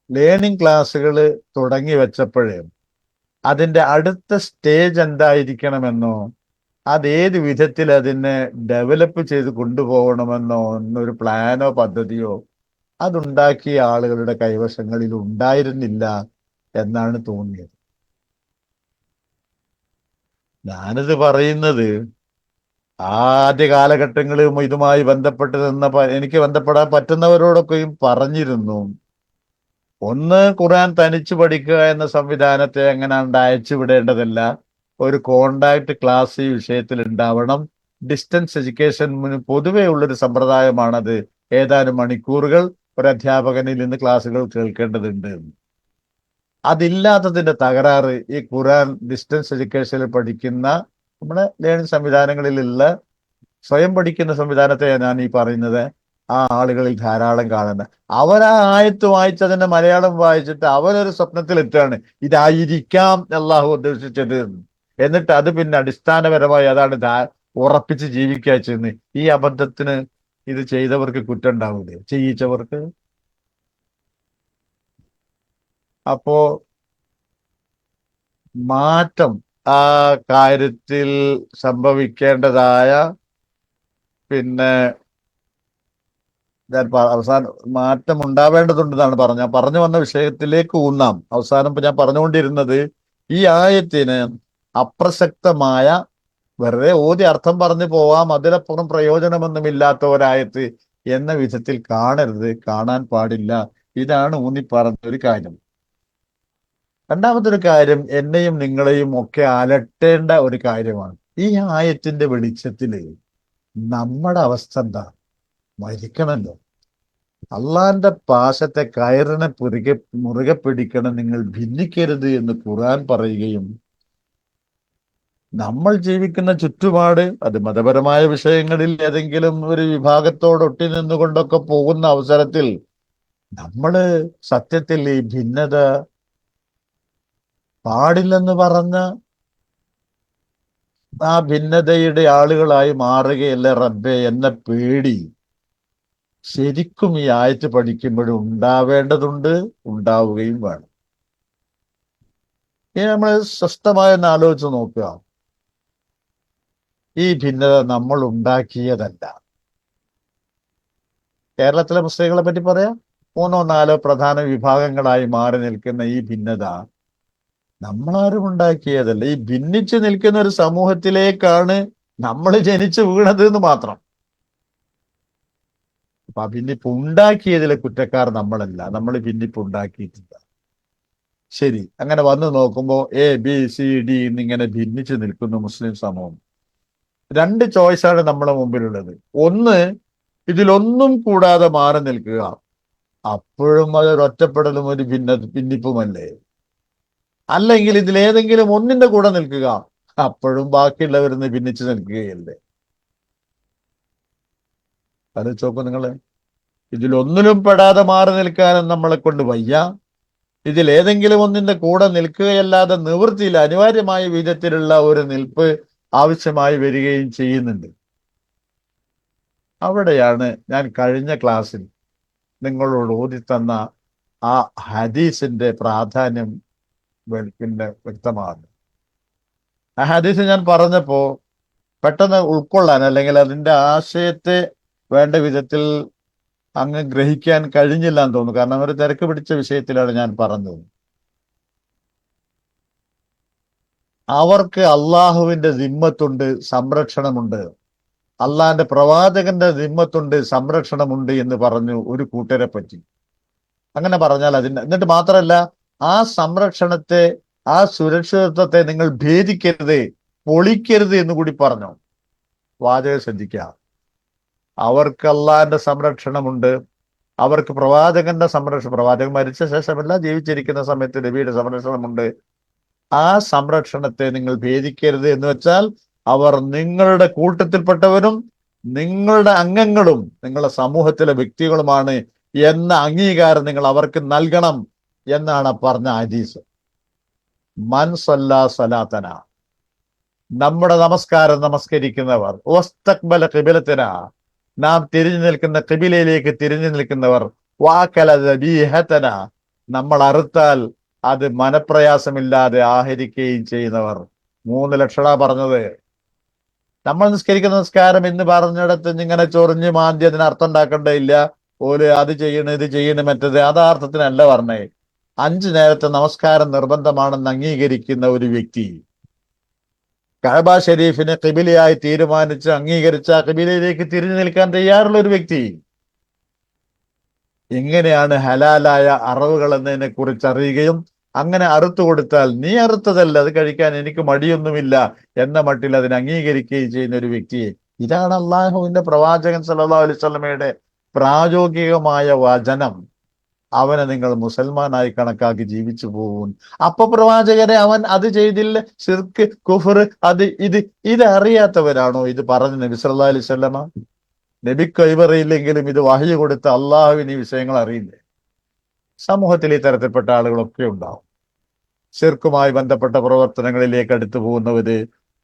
ലേണിംഗ് ക്ലാസ്സുകൾ തുടങ്ങി വെച്ചപ്പോഴേ അതിൻ്റെ അടുത്ത സ്റ്റേജ് എന്തായിരിക്കണമെന്നോ, അതേത് വിധത്തിൽ അതിനെ ഡെവലപ്പ് ചെയ്ത് കൊണ്ടുപോകണമെന്നോ എന്നൊരു പ്ലാനോ പദ്ധതിയോ അതുണ്ടാക്കിയ ആളുകളുടെ കൈവശങ്ങളിൽ ഉണ്ടായിരുന്നില്ല എന്നാണ് തോന്നിയത്. ഞാനിത് പറയുന്നത് ആദ്യ കാലഘട്ടങ്ങളിലും ഇതുമായി ബന്ധപ്പെട്ട് നിന്ന എനിക്ക് ബന്ധപ്പെടാൻ പറ്റുന്നവരോടൊക്കെയും പറഞ്ഞിരുന്നു. ഒന്ന്, ഖുർആൻ തനിച്ചു പഠിക്കുക എന്ന സംവിധാനത്തെ എങ്ങനെയാണ്ട് അയച്ചു വിടേണ്ടതല്ല. ഒരു കോണ്ടാക്ട് ക്ലാസ് ഈ വിഷയത്തിൽ ഉണ്ടാവണം. ഡിസ്റ്റൻസ് എഡ്യൂക്കേഷൻ പൊതുവേ ഉള്ളൊരു സമ്പ്രദായമാണത്. ഏതാനും മണിക്കൂറുകൾ ഒരു അധ്യാപകനിൽ നിന്ന് ക്ലാസ്സുകൾ കേൾക്കേണ്ടതുണ്ട്. അതില്ലാത്തതിന്റെ തകരാറ് ഈ ഖുർആൻ ഡിസ്റ്റൻസ് എഡ്യൂക്കേഷനിൽ പഠിക്കുന്ന നമ്മുടെ ലേണിംഗ് സംവിധാനങ്ങളിലുള്ള സ്വയം പഠിക്കുന്ന സംവിധാനത്തെ ഞാൻ ഈ പറയുന്നത് ആ ആളുകളിൽ ധാരാളം കാണുന്നത്. അവരാ ആയത്ത് വായിച്ചതിന്റെ മലയാളം വായിച്ചിട്ട് അവരൊരു സ്വപ്നത്തിലെത്തുകയാണ് ഇതായിരിക്കാം അല്ലാഹു ഉദ്ദേശിച്ചത് എന്ന്. എന്നിട്ട് അത് പിന്നെ അടിസ്ഥാനപരമായി അതാണ് ഉറപ്പിച്ച് ജീവിക്കുക ചെയ്യുന്നത്. ഈ അബദ്ധത്തിന് ഇത് ചെയ്തവർക്ക് കുറ്റം ഉണ്ടാവില്ലേ, ചെയ്യിച്ചവർക്ക്? അപ്പോ മാറ്റം ആ കാര്യത്തിൽ സംഭവിക്കേണ്ടതായ പിന്നെ ഞാൻ അവസാനം മാറ്റം ഉണ്ടാവേണ്ടതുണ്ടെന്നാണ് ഞാൻ പറഞ്ഞു വന്ന വിഷയത്തിലേക്ക് ഊന്നാം. അവസാനം ഇപ്പൊ ഞാൻ പറഞ്ഞുകൊണ്ടിരുന്നത് ഈ ആയത്തിന് അപ്രസക്തമായ വെറുതെ ഓതി അർത്ഥം പറഞ്ഞു പോവാം, അതിലപ്പുറം പ്രയോജനമൊന്നുമില്ലാത്ത ഒരായത്ത് എന്ന വിധത്തിൽ കാണരുത്, കാണാൻ പാടില്ല. ഇതാണ് ഊന്നി പറഞ്ഞ ഒരു കാര്യം. രണ്ടാമത്തെ ഒരു കാര്യം എന്നെയും നിങ്ങളെയും ഒക്കെ അലട്ടേണ്ട ഒരു കാര്യമാണ്. ഈ ആയത്തിന്റെ വെളിച്ചത്തില് നമ്മുടെ അവസ്ഥ എന്താ? മരിക്കണല്ലോ. അള്ളാന്റെ പാശത്തെ കയറിനെ മുറുകെ പിടിക്കണം, നിങ്ങൾ ഭിന്നിക്കരുത് എന്ന് ഖുർആൻ പറയുകയും നമ്മൾ ജീവിക്കുന്ന ചുറ്റുപാട് അത് മതപരമായ വിഷയങ്ങളിൽ ഏതെങ്കിലും ഒരു വിഭാഗത്തോട് ഒട്ടി നിന്നുകൊണ്ടൊക്കെ പോകുന്ന അവസരത്തിൽ നമ്മള് സത്യത്തിൽ ഈ ഭിന്നത പാടില്ലെന്ന് പറഞ്ഞ ആ ഭിന്നതയുടെ ആളുകളായി മാറുകയല്ലേ റബ്ബേ എന്ന പേടി ശരിക്കും ഈ ആയത്ത് പഠിക്കുമ്പോഴും ഉണ്ടാവേണ്ടതുണ്ട്, ഉണ്ടാവുകയും വേണം. ഇനി നമ്മൾ സ്വസ്ഥമായി ഒന്ന് ആലോചിച്ച് നോക്കുക. ഈ ഭിന്നത നമ്മൾ ഉണ്ടാക്കിയതല്ല. കേരളത്തിലെ മുസ്ലിങ്ങളെ പറ്റി പറയാം. 3-4 പ്രധാന വിഭാഗങ്ങളായി മാറി നിൽക്കുന്ന ഈ ഭിന്നത നമ്മളാരും ഉണ്ടാക്കിയതല്ല. ഈ ഭിന്നിച്ചു നിൽക്കുന്ന ഒരു സമൂഹത്തിലേക്കാണ് നമ്മൾ ജനിച്ചു വീണത് എന്ന് മാത്രം. അപ്പൊ ആ ഭിന്നിപ്പ് ഉണ്ടാക്കിയതിലെ കുറ്റക്കാർ നമ്മളല്ല, നമ്മൾ ഭിന്നിപ്പ് ഉണ്ടാക്കിയിട്ടില്ല. ശരി, അങ്ങനെ വന്നു നോക്കുമ്പോൾ ABCD എന്നിങ്ങനെ ഭിന്നിച്ചു നിൽക്കുന്ന മുസ്ലിം സമൂഹം. 2 ചോയ്സാണ് നമ്മുടെ മുമ്പിലുള്ളത്. ഒന്ന്, ഇതിലൊന്നും കൂടാതെ മാറി നിൽക്കുക, അപ്പോഴും അതൊരു ഒറ്റപ്പെടലും ഒരു ഭിന്നിപ്പുമല്ലേ. അല്ലെങ്കിൽ ഇതിലേതെങ്കിലും ഒന്നിന്റെ കൂടെ നിൽക്കുക, അപ്പോഴും ബാക്കിയുള്ളവരിന്ന് ഭിന്നിച്ചു നിൽക്കുകയല്ലേ. ആലോചിച്ച് നോക്കൂ നിങ്ങള്. ഇതിലൊന്നിലും പെടാതെ മാറി നിൽക്കാനും നമ്മളെ കൊണ്ട് വയ്യ. ഇതിലേതെങ്കിലും ഒന്നിന്റെ കൂടെ നിൽക്കുകയല്ലാതെ നിവൃത്തിയിൽ അനിവാര്യമായ വിധത്തിലുള്ള ഒരു നിൽപ്പ് ആവശ്യമായി വരികയും ചെയ്യുന്നുണ്ട്. അവിടെയാണ് ഞാൻ കഴിഞ്ഞ ക്ലാസ്സിൽ നിങ്ങളോട് ഓതിത്തന്ന ആ ഹദീസിന്റെ പ്രാധാന്യം പിന്നെ വ്യക്തമാണ്. ആ ഹദീസ് ഞാൻ പറഞ്ഞപ്പോ പെട്ടെന്ന് ഉൾക്കൊള്ളാൻ അല്ലെങ്കിൽ അതിന്റെ ആശയത്തെ വേണ്ട വിധത്തിൽ അങ്ങ് ഗ്രഹിക്കാൻ കഴിഞ്ഞില്ല എന്ന് തോന്നുന്നു. കാരണം ഒരു തിരക്ക് പിടിച്ച വിഷയത്തിലാണ് ഞാൻ പറഞ്ഞത്. അവർക്ക് അള്ളാഹുവിന്റെ ദിമ്മത്തുണ്ട്, സംരക്ഷണമുണ്ട്, അള്ളാഹിന്റെ പ്രവാചകന്റെ ദിമ്മത്തുണ്ട്, സംരക്ഷണമുണ്ട് എന്ന് പറഞ്ഞു ഒരു കൂട്ടരെ പറ്റി. അങ്ങനെ പറഞ്ഞാൽ എന്നിട്ട് മാത്രമല്ല, ആ സംരക്ഷണത്തെ, ആ സുരക്ഷിതത്വത്തെ നിങ്ങൾ ഭേദിക്കരുത്, പൊളിക്കരുത് എന്ന് കൂടി പറഞ്ഞു. വാചകം ശ്രദ്ധിക്കുക. അവർക്ക് അള്ളാഹിന്റെ സംരക്ഷണമുണ്ട്, അവർക്ക് പ്രവാചകന്റെ സംരക്ഷണം, പ്രവാചകൻ മരിച്ച ശേഷമല്ല, ജീവിച്ചിരിക്കുന്ന സമയത്ത് നബിയുടെ സംരക്ഷണമുണ്ട്. ആ സംരക്ഷണത്തെ നിങ്ങൾ ഭേദിക്കരുത് എന്ന് വെച്ചാൽ അവർ നിങ്ങളുടെ കൂട്ടത്തിൽപ്പെട്ടവരും നിങ്ങളുടെ അംഗങ്ങളും നിങ്ങളുടെ സമൂഹത്തിലെ വ്യക്തികളുമാണ് എന്ന അംഗീകാരം നിങ്ങൾ അവർക്ക് നൽകണം എന്നാണ് പറഞ്ഞ ഹദീസ്. മൻ സല്ലാ സലാത്തന, നമ്മുടെ നമസ്കാരം നമസ്കരിക്കുന്നവർ, വസ്തഖ്ബല ഖിബലതന, നാം തിരിഞ്ഞു നിൽക്കുന്ന ഖിബിലയിലേക്ക് തിരിഞ്ഞു നിൽക്കുന്നവർ, വാക്കല ദബീഹതന, നമ്മൾ അറുത്താൽ അത് മനപ്രയാസമില്ലാതെ ആഹരിക്കുകയും ചെയ്യുന്നവർ. 3 ലക്ഷണ പറഞ്ഞത്. നമ്മൾ നിസ്കരിക്കുന്ന നിസ്കാരം എന്ന് പറഞ്ഞിടത്ത് ഇങ്ങനെ ചൊറിഞ്ഞ് മാന്തി അതിന് അർത്ഥം ഉണ്ടാക്കേണ്ടതില്ല. ഓല് അത് ചെയ്യണം ഇത് ചെയ്യണം മറ്റത്, അതാർത്ഥത്തിനല്ല പറഞ്ഞേ. 5 നേരത്തെ നമസ്കാരം നിർബന്ധമാണെന്ന് അംഗീകരിക്കുന്ന ഒരു വ്യക്തി, കഅബ ഷരീഫിനെ ഖിബിലയായി തീരുമാനിച്ച് അംഗീകരിച്ച ഖിബിലയിലേക്ക് തിരിഞ്ഞു നിൽക്കാൻ തയ്യാറുള്ള ഒരു വ്യക്തി എങ്ങനെയാണ് ഹലാലായ അറവുകൾ എന്നതിനെ കുറിച്ച് അറിയുകയും അങ്ങനെ അറുത്തു കൊടുത്താൽ നീ അറുത്തതല്ല, അത് കഴിക്കാൻ എനിക്ക് മടിയൊന്നുമില്ല എന്ന മട്ടിൽ അതിനെ അംഗീകരിക്കുകയും ചെയ്യുന്ന ഒരു വ്യക്തിയെ, ഇതാണ് അള്ളാഹുവിന്റെ പ്രവാചകൻ സല്ലല്ലാഹു അലൈഹി വസല്ലമയുടെ പ്രായോഗികമായ വചനം. അവനെ നിങ്ങൾ മുസൽമാനായി കണക്കാക്കി ജീവിച്ചു പോകും. അപ്പൊ പ്രവാചകരെ അവൻ അത് ചെയ്തില്ല, ശിർക്ക്, കുഫർ, അത് ഇത് അറിയാത്തവരാണോ ഇത് പറഞ്ഞ നബി സല്ലല്ലാഹു അലൈഹി വസല്ലമ? നബിക്ക് ഇവറിയില്ലെങ്കിലും ഇത് വഹ്യ് കൊടുത്ത അള്ളാഹുവിന് ഈ വിഷയങ്ങൾ അറിയില്ലേ? സമൂഹത്തിൽ ഈ തരത്തിൽപ്പെട്ട ആളുകളൊക്കെ ഉണ്ടാവും. ശിർക്കുമായി ബന്ധപ്പെട്ട പ്രവർത്തനങ്ങളിലേക്ക് അടുത്തു പോകുന്നവര്,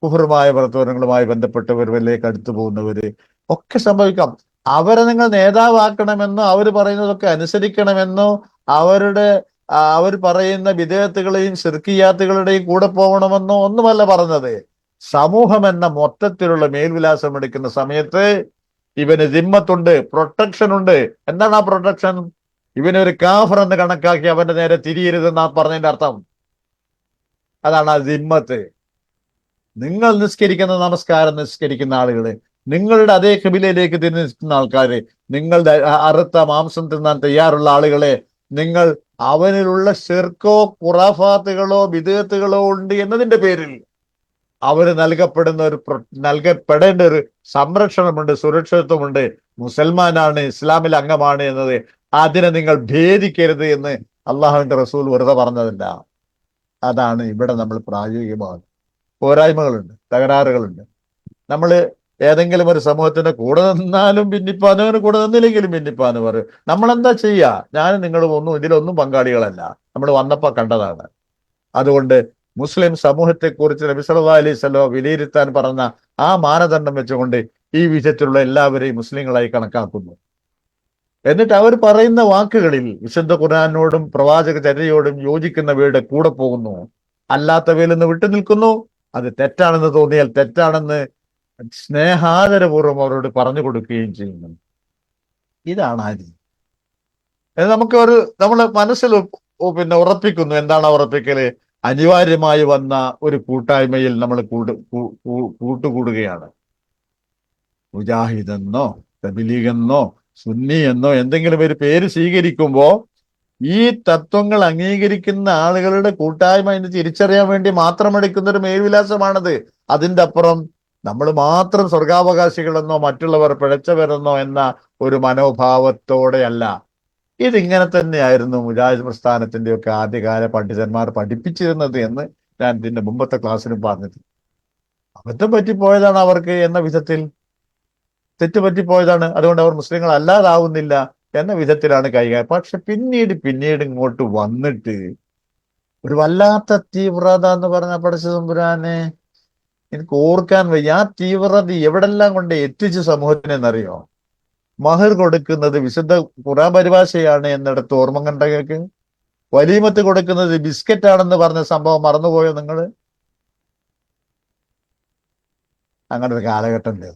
കുഫറുമായ പ്രവർത്തനങ്ങളുമായി ബന്ധപ്പെട്ടവരിലേക്ക് അടുത്തു പോകുന്നവര് ഒക്കെ സംഭവിക്കാം. അവരെ നിങ്ങൾ നേതാവാക്കണമെന്നോ അവർ പറയുന്നതൊക്കെ അനുസരിക്കണമെന്നോ അവർ പറയുന്ന വിദേഹത്തുകളെയും ശിർക്കിയാത്തുകളുടെയും കൂടെ പോകണമെന്നോ ഒന്നുമല്ല പറഞ്ഞത്. സമൂഹം എന്ന മൊത്തത്തിലുള്ള മേൽവിലാസം എടുക്കുന്ന സമയത്ത് ഇവന് ദിമ്മത്തുണ്ട്, പ്രൊട്ടക്ഷൻ ഉണ്ട്. എന്താണ് ആ പ്രൊട്ടക്ഷൻ? ഇവനൊരു കാഫർ എന്ന് കണക്കാക്കി അവന്റെ നേരെ തിരിയരുതെന്നാ പറഞ്ഞതിന്റെ അർത്ഥം. അതാണ് ആ ദിമ്മത്ത്. നിങ്ങൾ നിസ്കരിക്കുന്ന നമസ്കാരം നിസ്കരിക്കുന്ന ആളുകള്, നിങ്ങളുടെ അതേ ഖിബിലയിലേക്ക് തിരിഞ്ഞു നിൽക്കുന്ന ആൾക്കാര്, നിങ്ങളുടെ അറുത്ത മാംസം തിന്നാൻ തയ്യാറുള്ള ആളുകളെ, നിങ്ങൾ അവനിലുള്ള ശിർക്കോ ഖുറാഫാത്തുകളോ ബിദ്അത്തുകളോ ഉണ്ട് എന്നതിന്റെ പേരിൽ അവര് നൽകപ്പെടേണ്ട ഒരു സംരക്ഷണമുണ്ട്, സുരക്ഷിതത്വമുണ്ട്. മുസൽമാനാണ്, ഇസ്ലാമിൽ അംഗമാണ് എന്നത്, അതിനെ നിങ്ങൾ ഭേദിക്കരുത് എന്ന് അള്ളാഹുവിന്റെ റസൂൽ വെറുതെ പറഞ്ഞതല്ല. അതാണ് ഇവിടെ നമ്മൾ പ്രായോഗികമാണ്. പോരായ്മകളുണ്ട്, തകരാറുകളുണ്ട്. നമ്മൾ ഏതെങ്കിലും ഒരു സമൂഹത്തിന്റെ കൂടെ നിന്നാലും ഭിന്നിപ്പാന്ന്, കൂടെ നിന്നില്ലെങ്കിലും ഭിന്നിപ്പാന്ന് പറയും. നമ്മളെന്താ ചെയ്യുക? ഞാനും നിങ്ങളും ഇതിലൊന്നും പങ്കാളികളല്ല, നമ്മൾ വന്നപ്പോ കണ്ടതാണ്. അതുകൊണ്ട് മുസ്ലിം സമൂഹത്തെക്കുറിച്ച് നബി സല്ലല്ലാഹു അലൈഹി വസല്ലം വിലയിരുത്താൻ പറഞ്ഞ ആ മാനദണ്ഡം വെച്ചുകൊണ്ട് ഈ വിധത്തിലുള്ള എല്ലാവരെയും മുസ്ലിങ്ങളായി കണക്കാക്കുന്നു. എന്നിട്ട് അവർ പറയുന്ന വാക്കുകളിൽ വിശുദ്ധ ഖുർആനോടും പ്രവാചക ചര്യയോടും യോജിക്കുന്നവയുടെ കൂടെ പോകുന്നു, അല്ലാത്തവയിൽ നിന്ന് വിട്ടു നിൽക്കുന്നു. അത് തെറ്റാണെന്ന് തോന്നിയാൽ തെറ്റാണെന്ന് സ്നേഹാദരപൂർവ്വം അവരോട് പറഞ്ഞു കൊടുക്കുകയും ചെയ്യുന്നു. ഇതാണ് ആരി. നമ്മൾ മനസ്സിൽ ഉറപ്പിക്കുന്നു. എന്താണ് ഉറപ്പിക്കല്? അനിവാര്യമായി വന്ന ഒരു കൂട്ടായ്മയിൽ നമ്മൾ കൂട്ടുകൂടുകയാണ്. മുജാഹിദെന്നോ തബ്ലീഗെന്നോ സുന്നി എന്നോ എന്തെങ്കിലും ഒരു പേര് സ്വീകരിക്കുമ്പോൾ ഈ തത്വങ്ങൾ അംഗീകരിക്കുന്ന ആളുകളുടെ കൂട്ടായ്മ എന്ന് തിരിച്ചറിയാൻ വേണ്ടി മാത്രം എടുക്കുന്ന ഒരു മേൽവിലാസമാണത്. അതിൻ്റെ അപ്പുറം നമ്മൾ മാത്രം സ്വർഗാവകാശികളെന്നോ മറ്റുള്ളവർ പിഴച്ചവരെന്നോ എന്ന ഒരു മനോഭാവത്തോടെയല്ല. ഇതിങ്ങനെ തന്നെയായിരുന്നു മുജാഹിദ് പ്രസ്ഥാനത്തിന്റെ ഒക്കെ ആദ്യകാല പണ്ഡിതന്മാർ പഠിപ്പിച്ചിരുന്നത് എന്ന് ഞാൻ ഇതിന്റെ മുമ്പത്തെ ക്ലാസ്സിലും പറഞ്ഞത്. അബദ്ധം പറ്റിപ്പോയതാണ് അവർക്ക് എന്ന വിധത്തിൽ, തെറ്റുപറ്റിപ്പോയതാണ്, അതുകൊണ്ട് അവർ മുസ്ലിങ്ങൾ അല്ലാതാവുന്നില്ല എന്ന വിധത്തിലാണ് കൈകാര്യം. പക്ഷെ പിന്നീട് ഇങ്ങോട്ട് വന്നിട്ട് ഒരു വല്ലാത്ത തീവ്രത എന്ന് പറഞ്ഞ പടച്ച തമ്പുരാനെ എനിക്ക് ഓർക്കാൻ വയ്യ. ആ തീവ്രത എവിടെല്ലാം കൊണ്ട് എത്തിച്ചു സമൂഹത്തിനെന്നറിയോ? മഹർ കൊടുക്കുന്നത് വിശുദ്ധ ഖുർആൻ പരിഭാഷയാണ് എന്നിടത്ത് ഓർമ്മ കണ്ടകൾക്ക്. വലീമത്ത് കൊടുക്കുന്നത് ബിസ്ക്കറ്റ് ആണെന്ന് പറഞ്ഞ സംഭവം മറന്നുപോയോ നിങ്ങൾ? അങ്ങനെ ഒരു കാലഘട്ടം ഉണ്ട്.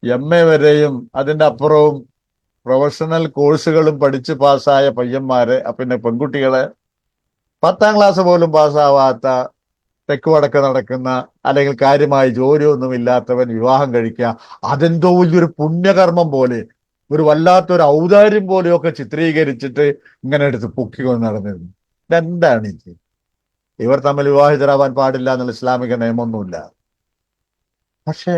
MA വരെയും അതിൻ്റെ അപ്പുറവും പ്രൊഫഷണൽ കോഴ്സുകളും പഠിച്ച് പാസ്സായ പയ്യന്മാരെ, പിന്നെ പെൺകുട്ടികളെ 10ാം ക്ലാസ് പോലും പാസ്സാവാത്ത, തെക്ക് വടക്ക് നടക്കുന്ന, അല്ലെങ്കിൽ കാര്യമായി ജോലിയൊന്നും ഇല്ലാത്തവൻ വിവാഹം കഴിക്കുക, അതെന്തോ വലിയൊരു പുണ്യകർമ്മം പോലെ, ഒരു വല്ലാത്തൊരു ഔദാര്യം പോലെയൊക്കെ ചിത്രീകരിച്ചിട്ട് ഇങ്ങനെ എടുത്ത് പൊക്കിക്കൊണ്ട് നടന്നിരുന്നു. ഇതെന്താണ് ഇത്? ഇവർ തമ്മിൽ വിവാഹിതരാവാൻ പാടില്ല എന്നുള്ള ഇസ്ലാമിക നിയമമൊന്നുമില്ല. പക്ഷേ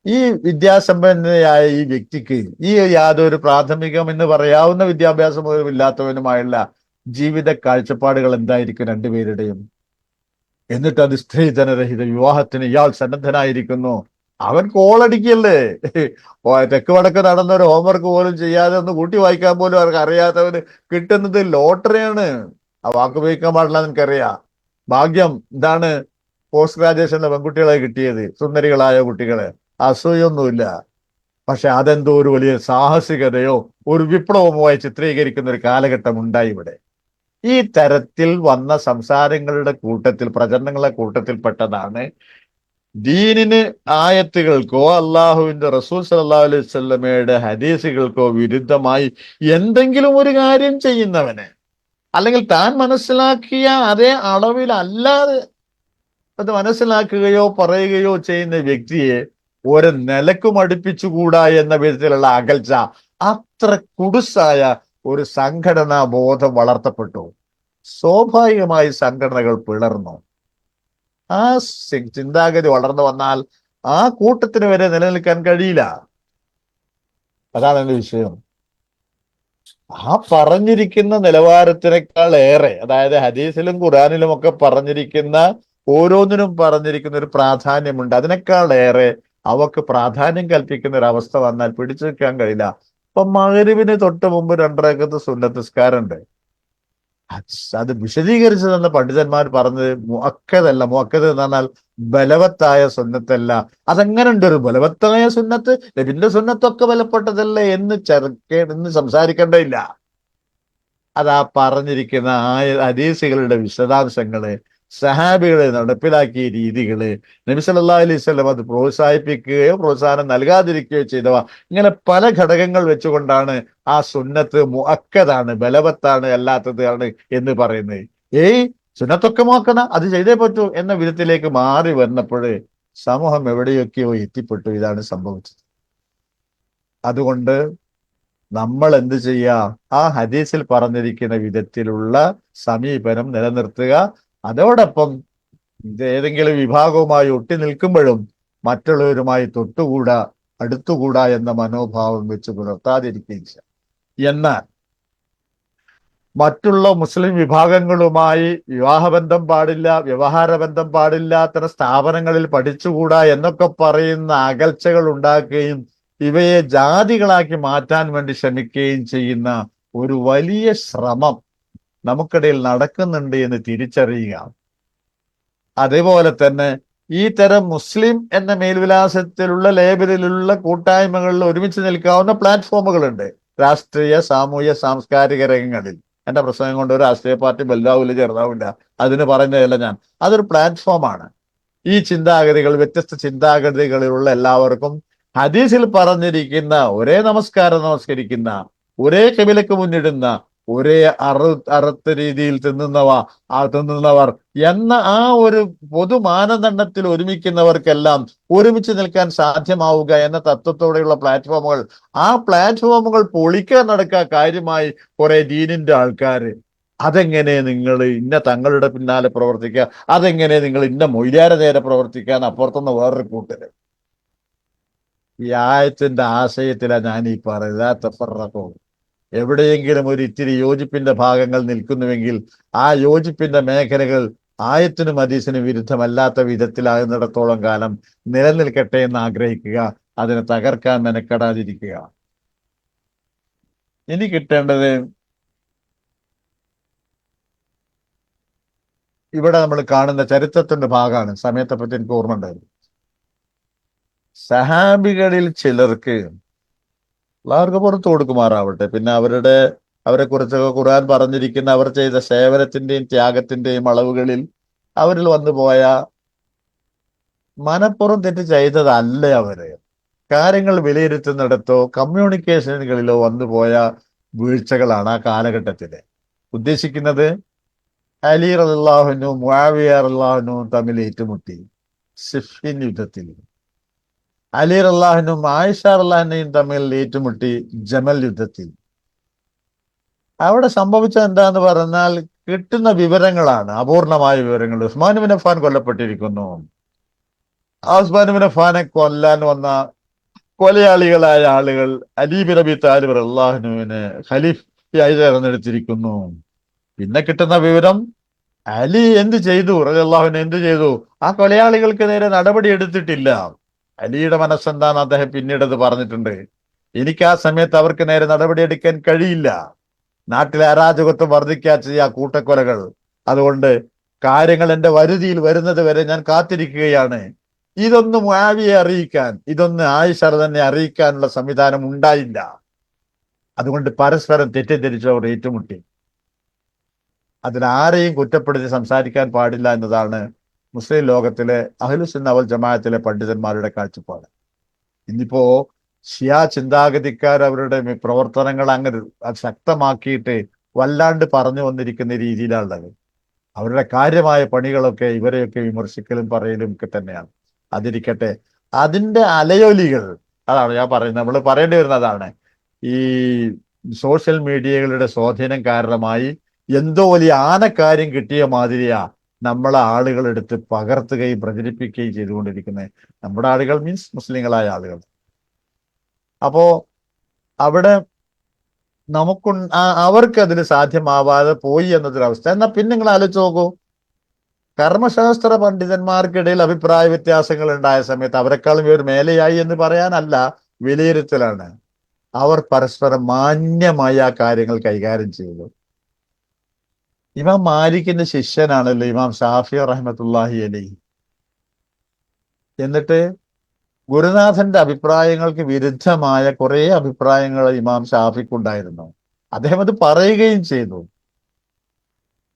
ഈ വിദ്യാസമ്പന്നയായ ഈ വ്യക്തിക്ക് ഈ യാതൊരു പ്രാഥമികം എന്ന് പറയാവുന്ന വിദ്യാഭ്യാസം പോലും ഇല്ലാത്തവനുമായുള്ള ജീവിത കാഴ്ചപ്പാടുകൾ എന്തായിരിക്കും രണ്ടുപേരുടെയും? എന്നിട്ട് അത് സ്ത്രീധനരഹിത വിവാഹത്തിന് ഇയാൾ സന്നദ്ധനായിരിക്കുന്നു. അവൻ കോളടിക്കല്ലേ? തെക്ക് വടക്ക് നടന്ന ഒരു ഹോംവർക്ക് പോലും ചെയ്യാതെ ഒന്ന് കൂട്ടി വായിക്കാൻ പോലും അവർക്ക് അറിയാത്തവന് കിട്ടുന്നത് ലോട്ടറിയാണ്. ആ വാക്ക് ഉപയോഗിക്കാൻ പാടില്ല എനിക്കറിയാം. ഭാഗ്യം ഇതാണ് പോസ്റ്റ് ഗ്രാജുവേഷനിലെ പെൺകുട്ടികളെ കിട്ടിയത്, സുന്ദരികളായ കുട്ടികളെ. അസൂയൊന്നുമില്ല. പക്ഷെ അതെന്തോ ഒരു വലിയ സാഹസികതയോ ഒരു വിപ്ലവമായി ചിത്രീകരിക്കുന്ന ഒരു കാലഘട്ടം ഉണ്ടായി ഇവിടെ. ഈ തരത്തിൽ വന്ന സംസാരങ്ങളുടെ കൂട്ടത്തിൽ, പ്രചരണങ്ങളുടെ കൂട്ടത്തിൽപ്പെട്ടതാണ് ദീനിന് ആയത്തുകൾക്കോ അള്ളാഹുവിന്റെ റസൂൽ സല്ലല്ലാഹു അലൈഹി വസല്ലമയുടെ ഹദീസുകൾക്കോ വിരുദ്ധമായി എന്തെങ്കിലും ഒരു കാര്യം ചെയ്യുന്നവനെ, അല്ലെങ്കിൽ താൻ മനസ്സിലാക്കിയ അതേ അളവിൽ അല്ലാതെ അത് മനസ്സിലാക്കുകയോ പറയുകയോ ചെയ്യുന്ന വ്യക്തിയെ ഒരു നിലക്കും അടുപ്പിച്ചുകൂടാ എന്ന വിധത്തിലുള്ള അകൽച്ച, അത്ര കുടുസായ ഒരു സംഘടനാ ബോധം വളർത്തപ്പെട്ടു. സ്വാഭാവികമായി സംഘടനകൾ പിളർന്നു. ആ ചിന്താഗതി വളർന്നു വന്നാൽ ആ കൂട്ടത്തിന് വരെ നിലനിൽക്കാൻ കഴിയില്ല. അതാണ് എന്റെ വിഷയം. ആ പറഞ്ഞിരിക്കുന്ന നിലവാരത്തിനേക്കാൾ ഏറെ, അതായത് ഹദീസിലും ഖുറാനിലും ഒക്കെ പറഞ്ഞിരിക്കുന്ന ഓരോന്നിനും പറഞ്ഞിരിക്കുന്ന ഒരു പ്രാധാന്യമുണ്ട്. അതിനേക്കാൾ ഏറെ അവക്ക് പ്രാധാന്യം കൽപ്പിക്കുന്ന ഒരു അവസ്ഥ വന്നാൽ പിടിച്ചു നിൽക്കാൻ കഴിയില്ല. ഇപ്പൊ മഗ്‌രിബിന് തൊട്ട് മുമ്പ് 2 റക്അത്ത് സുന്നത്ത് നിസ്കാരമുണ്ട്. അത് വിശദീകരിച്ചു തന്ന പണ്ഡിതന്മാർ പറഞ്ഞത് മുഅക്കദല്ല. മുഅക്കദ് എന്ന് പറഞ്ഞാൽ ബലവത്തായ സുന്നത്തല്ല. അതെങ്ങനെ ഉണ്ട് ഒരു ബലവത്തായ സുന്നത്ത്? നബിന്റെ സുന്നത്തൊക്കെ ബലപ്പെട്ടതല്ലേ എന്ന് സംസാരിക്കേണ്ടതില്ല. അതാ പറഞ്ഞിരിക്കുന്ന ഹദീസുകളുടെ വിശദാംശങ്ങള്, സഹാബികളെ നടപ്പിലാക്കിയ രീതികള്, നബി സല്ലല്ലാഹു അലൈഹി വസല്ലം അത് പ്രോത്സാഹിപ്പിക്കുകയോ പ്രോത്സാഹനം നൽകാതിരിക്കുകയോ ചെയ്തവ, ഇങ്ങനെ പല ഘടകങ്ങൾ വെച്ചുകൊണ്ടാണ് ആ സുന്നത്ത് മുഅക്കദാണ്, ബലവത്താണ്, അല്ലാത്തതാണ് എന്ന് പറയുന്നത്. സുന്നത്തൊക്കെ നോക്കണം, അത് ചെയ്തേ പറ്റൂ എന്ന വിധത്തിലേക്ക് മാറി വന്നപ്പോൾ സമൂഹം എവിടെയൊക്കെയോ എത്തിപ്പെട്ടു. ഇതാണ് സംഭവിച്ചത്. അതുകൊണ്ട് നമ്മൾ എന്ത് ചെയ്യാം? ആ ഹദീസിൽ പറഞ്ഞിരിക്കുന്ന വിധത്തിലുള്ള സമീപനം നിലനിർത്തുക. അതോടൊപ്പം ഏതെങ്കിലും വിഭാഗവുമായി ഒട്ടി നിൽക്കുമ്പോഴും മറ്റുള്ളവരുമായി തൊട്ടുകൂടാ, അടുത്തുകൂടാ എന്ന മനോഭാവം വെച്ച് പുലർത്താതിരിക്കുകയും ചെയ്യാം. എന്നാൽ മറ്റുള്ള മുസ്ലിം വിഭാഗങ്ങളുമായി വിവാഹബന്ധം പാടില്ല, വ്യവഹാര ബന്ധം പാടില്ല, അത്തരം സ്ഥാപനങ്ങളിൽ പഠിച്ചുകൂടാ എന്നൊക്കെ പറയുന്ന അകൽച്ചകൾ ഉണ്ടാക്കുകയും ഇവയെ ജാതികളാക്കി മാറ്റാൻ വേണ്ടി ശ്രമിക്കുകയും ചെയ്യുന്ന ഒരു വലിയ ശ്രമം നമുക്കിടയിൽ നടക്കുന്നുണ്ട് എന്ന് തിരിച്ചറിയുക. അതേപോലെ തന്നെ ഈ തരം മുസ്ലിം എന്ന മേൽവിലാസത്തിലുള്ള ലേബലിലുള്ള കൂട്ടായ്മകളിൽ ഒരുമിച്ച് നിൽക്കാവുന്ന പ്ലാറ്റ്ഫോമുകളുണ്ട് രാഷ്ട്രീയ, സാമൂഹ്യ, സാംസ്കാരിക രംഗങ്ങളിൽ. എന്റെ പ്രസംഗം കൊണ്ട് ഒരു രാഷ്ട്രീയ പാർട്ടി വലുതാവില്ല ചെറുതാവില്ല, അതിന് പറയുന്നതല്ല ഞാൻ. അതൊരു പ്ലാറ്റ്ഫോമാണ്. ഈ ചിന്താഗതികൾ, വ്യത്യസ്ത ചിന്താഗതികളിലുള്ള എല്ലാവർക്കും ഹദീസിൽ പറഞ്ഞിരിക്കുന്ന ഒരേ നമസ്കാരം നമസ്കരിക്കുന്ന, ഒരേ കിബിലക്ക് മുന്നിടുന്ന, ഒരേ അറുത്ത രീതിയിൽ തിന്നുന്നവർ എന്ന ആ ഒരു പൊതു മാനദണ്ഡത്തിൽ ഒരുമിക്കുന്നവർക്കെല്ലാം ഒരുമിച്ച് നിൽക്കാൻ സാധ്യമാവുക എന്ന തത്വത്തോടെയുള്ള പ്ലാറ്റ്ഫോമുകൾ, ആ പ്ലാറ്റ്ഫോമുകൾ പൊളിക്കാൻ നടക്കുക കാര്യമായി കുറെ ദീനിന്റെ ആൾക്കാര്. അതെങ്ങനെ നിങ്ങൾ ഇന്ന തങ്ങളുടെ പിന്നാലെ പ്രവർത്തിക്കുക, അതെങ്ങനെ നിങ്ങൾ ഇന്ന മൊയ്ലാരെ നേരെ പ്രവർത്തിക്കാൻ അപ്പുറത്തുനിന്ന് വേറൊരു കൂട്ടര്. ഈ ആയത്തിന്റെ ആശയത്തിലാണ് ഞാൻ ഈ പറയുന്നത്. എവിടെയെങ്കിലും ഒരു ഇത്തിരി യോജിപ്പിന്റെ ഭാഗങ്ങൾ നിൽക്കുന്നുവെങ്കിൽ ആ യോജിപ്പിന്റെ മേഖലകൾ ആയത്തിനും ഹദീസിനും വിരുദ്ധമല്ലാത്ത വിധത്തിലാകുന്നിടത്തോളം കാലം നിലനിൽക്കട്ടെ എന്ന് ആഗ്രഹിക്കുക, അതിനെ തകർക്കാൻ മെനക്കെടാതിരിക്കുക. ഇനി കിട്ടേണ്ടത് ഇവിടെ നമ്മൾ കാണുന്ന ചരിത്രത്തിന്റെ ഭാഗമാണ്. സമയത്തെ പറ്റി എനിക്ക് ഓർമ്മ ഉണ്ടായിരുന്നു. സഹാബികളിൽ ചിലർക്ക് എല്ലാവർക്കും പുറത്തു കൊടുക്കുമാറാവട്ടെ, പിന്നെ അവരെ കുറിച്ചൊക്കെ ഖുർആൻ പറഞ്ഞിരിക്കുന്ന അവർ ചെയ്ത സേവനത്തിന്റെയും ത്യാഗത്തിന്റെയും അളവുകളിൽ അവരിൽ വന്നുപോയ മനപ്പുറം തെറ്റ് ചെയ്തതല്ല. അവര് കാര്യങ്ങൾ വിലയിരുത്തുന്നിടത്തോ കമ്മ്യൂണിക്കേഷനുകളിലോ വന്നുപോയ വീഴ്ചകളാണ് ആ കാലഘട്ടത്തില് ഉദ്ദേശിക്കുന്നത്. അലി റളിയല്ലാഹു അൻഹു മുആവിയ റളിയല്ലാഹു അൻഹു തമ്മിൽ ഏറ്റുമുട്ടി സിഫീൻ യുദ്ധത്തിൽ. അലി റളിയല്ലാഹു അൻഹും ആയിഷ റളിയല്ലാഹു അൻഹയും തമ്മിൽ ഏറ്റുമുട്ടി ജമൽ യുദ്ധത്തിൽ. അവിടെ സംഭവിച്ചത് എന്താന്ന് പറഞ്ഞാൽ കിട്ടുന്ന വിവരങ്ങളാണ് അപൂർണമായ വിവരങ്ങൾ. ഉസ്മാൻ ബിൻ അഫ്ഫാൻ കൊല്ലപ്പെട്ടിരിക്കുന്നു. ആ ഉസ്മാൻ ബിൻ അഫ്ഫാനെ കൊല്ലാൻ വന്ന കൊലയാളികളായ ആളുകൾ അലി ബിൻ അബി താലിബ് റളിയല്ലാഹു അൻഹുവിനെ ഖലീഫയായി തെരഞ്ഞെടുത്തിരിക്കുന്നു. പിന്നെ കിട്ടുന്ന വിവരം അലി എന്ത് ചെയ്തു, റളിയല്ലാഹു അൻഹു എന്ത് ചെയ്തു? ആ കൊലയാളികൾക്ക് നേരെ നടപടി എടുത്തിട്ടില്ല. അലിയുടെ മനസ്സെന്താന്ന് അദ്ദേഹം പിന്നീട് അത് പറഞ്ഞിട്ടുണ്ട്. എനിക്ക് ആ സമയത്ത് അവർക്ക് നേരെ നടപടി എടുക്കാൻ കഴിയില്ല. നാട്ടിലെ അരാജകത്വം വർദ്ധിക്കാ ചെയ്യാ കൂട്ടക്കൊലകൾ. അതുകൊണ്ട് കാര്യങ്ങൾ എന്റെ വരുതിയിൽ വരുന്നത് വരെ ഞാൻ കാത്തിരിക്കുകയാണ്. ഇതൊന്ന് മുആവിയെ അറിയിക്കാൻ, ഇതൊന്ന് ആയിഷ തന്നെ അറിയിക്കാനുള്ള സംവിധാനം ഉണ്ടായില്ല. അതുകൊണ്ട് പരസ്പരം തെറ്റിദ്ധരിച്ചവർ ഏറ്റുമുട്ടി. അതിലാരെയും കുറ്റപ്പെടുത്തി സംസാരിക്കാൻ പാടില്ല എന്നതാണ് മുസ്ലിം ലോകത്തിലെ അഹ്ലുസുന്ന വൽ ജമാഅത്തിലെ പണ്ഡിതന്മാരുടെ കാഴ്ചപ്പാട്. ഇന്നിപ്പോ ഷിയാ ചിന്താഗതിക്കാർ അവരുടെ പ്രവർത്തനങ്ങൾ അങ്ങ് ശക്തമാക്കിയിട്ട് വല്ലാണ്ട് പറഞ്ഞു വന്നിരിക്കുന്ന രീതിയിലാണുള്ളത്. അവരുടെ കാര്യമായ പണികളൊക്കെ ഇവരെയൊക്കെ വിമർശിക്കലും പറയലും ഒക്കെ തന്നെയാണ്. അതിരിക്കട്ടെ, അതിന്റെ അലയൊലികൾ, അതാണ് ഞാൻ പറയുന്നത്, നമ്മൾ പറയേണ്ടി വരുന്നതാണ്. ഈ സോഷ്യൽ മീഡിയകളുടെ സ്വാധീനം കാരണമായി എന്തോ വലിയ ആനക്കാര്യം കിട്ടിയ മാതിരിയാ നമ്മളെ ആളുകൾ എടുത്ത് പകർത്തുകയും പ്രചരിപ്പിക്കുകയും ചെയ്തുകൊണ്ടിരിക്കുന്നത്. നമ്മുടെ ആളുകൾ മീൻസ് മുസ്ലിങ്ങളായ ആളുകൾ. അപ്പോ അവിടെ അവർക്ക് അതിന് സാധ്യമാവാതെ പോയി എന്നതൊരവസ്ഥ. എന്നാൽ പിന്നെ നിങ്ങൾ ആലോചിച്ച് നോക്കൂ, കർമ്മശാസ്ത്ര പണ്ഡിതന്മാർക്കിടയിൽ അഭിപ്രായ വ്യത്യാസങ്ങൾ ഉണ്ടായ സമയത്ത് അവരെക്കാളും ഇവർ മേലെയായി എന്ന് പറയാനല്ല, വിലയിരുത്തലാണ്. അവർ പരസ്പരം മാന്യമായി ആ കാര്യങ്ങൾ കൈകാര്യം ചെയ്തു. ഇമാം മാലിക്കിന്റെ ശിഷ്യനാണല്ലോ ഇമാം ഷാഫി റഹ്മത്തുള്ളാഹി അലൈഹി. എന്നിട്ട് ഗുരുനാഥന്റെ അഭിപ്രായങ്ങൾക്ക് വിരുദ്ധമായ കുറെ അഭിപ്രായങ്ങൾ ഇമാം ഷാഫിക്കുണ്ടായിരുന്നു. അദ്ദേഹം അത് പറയുകയും ചെയ്തു.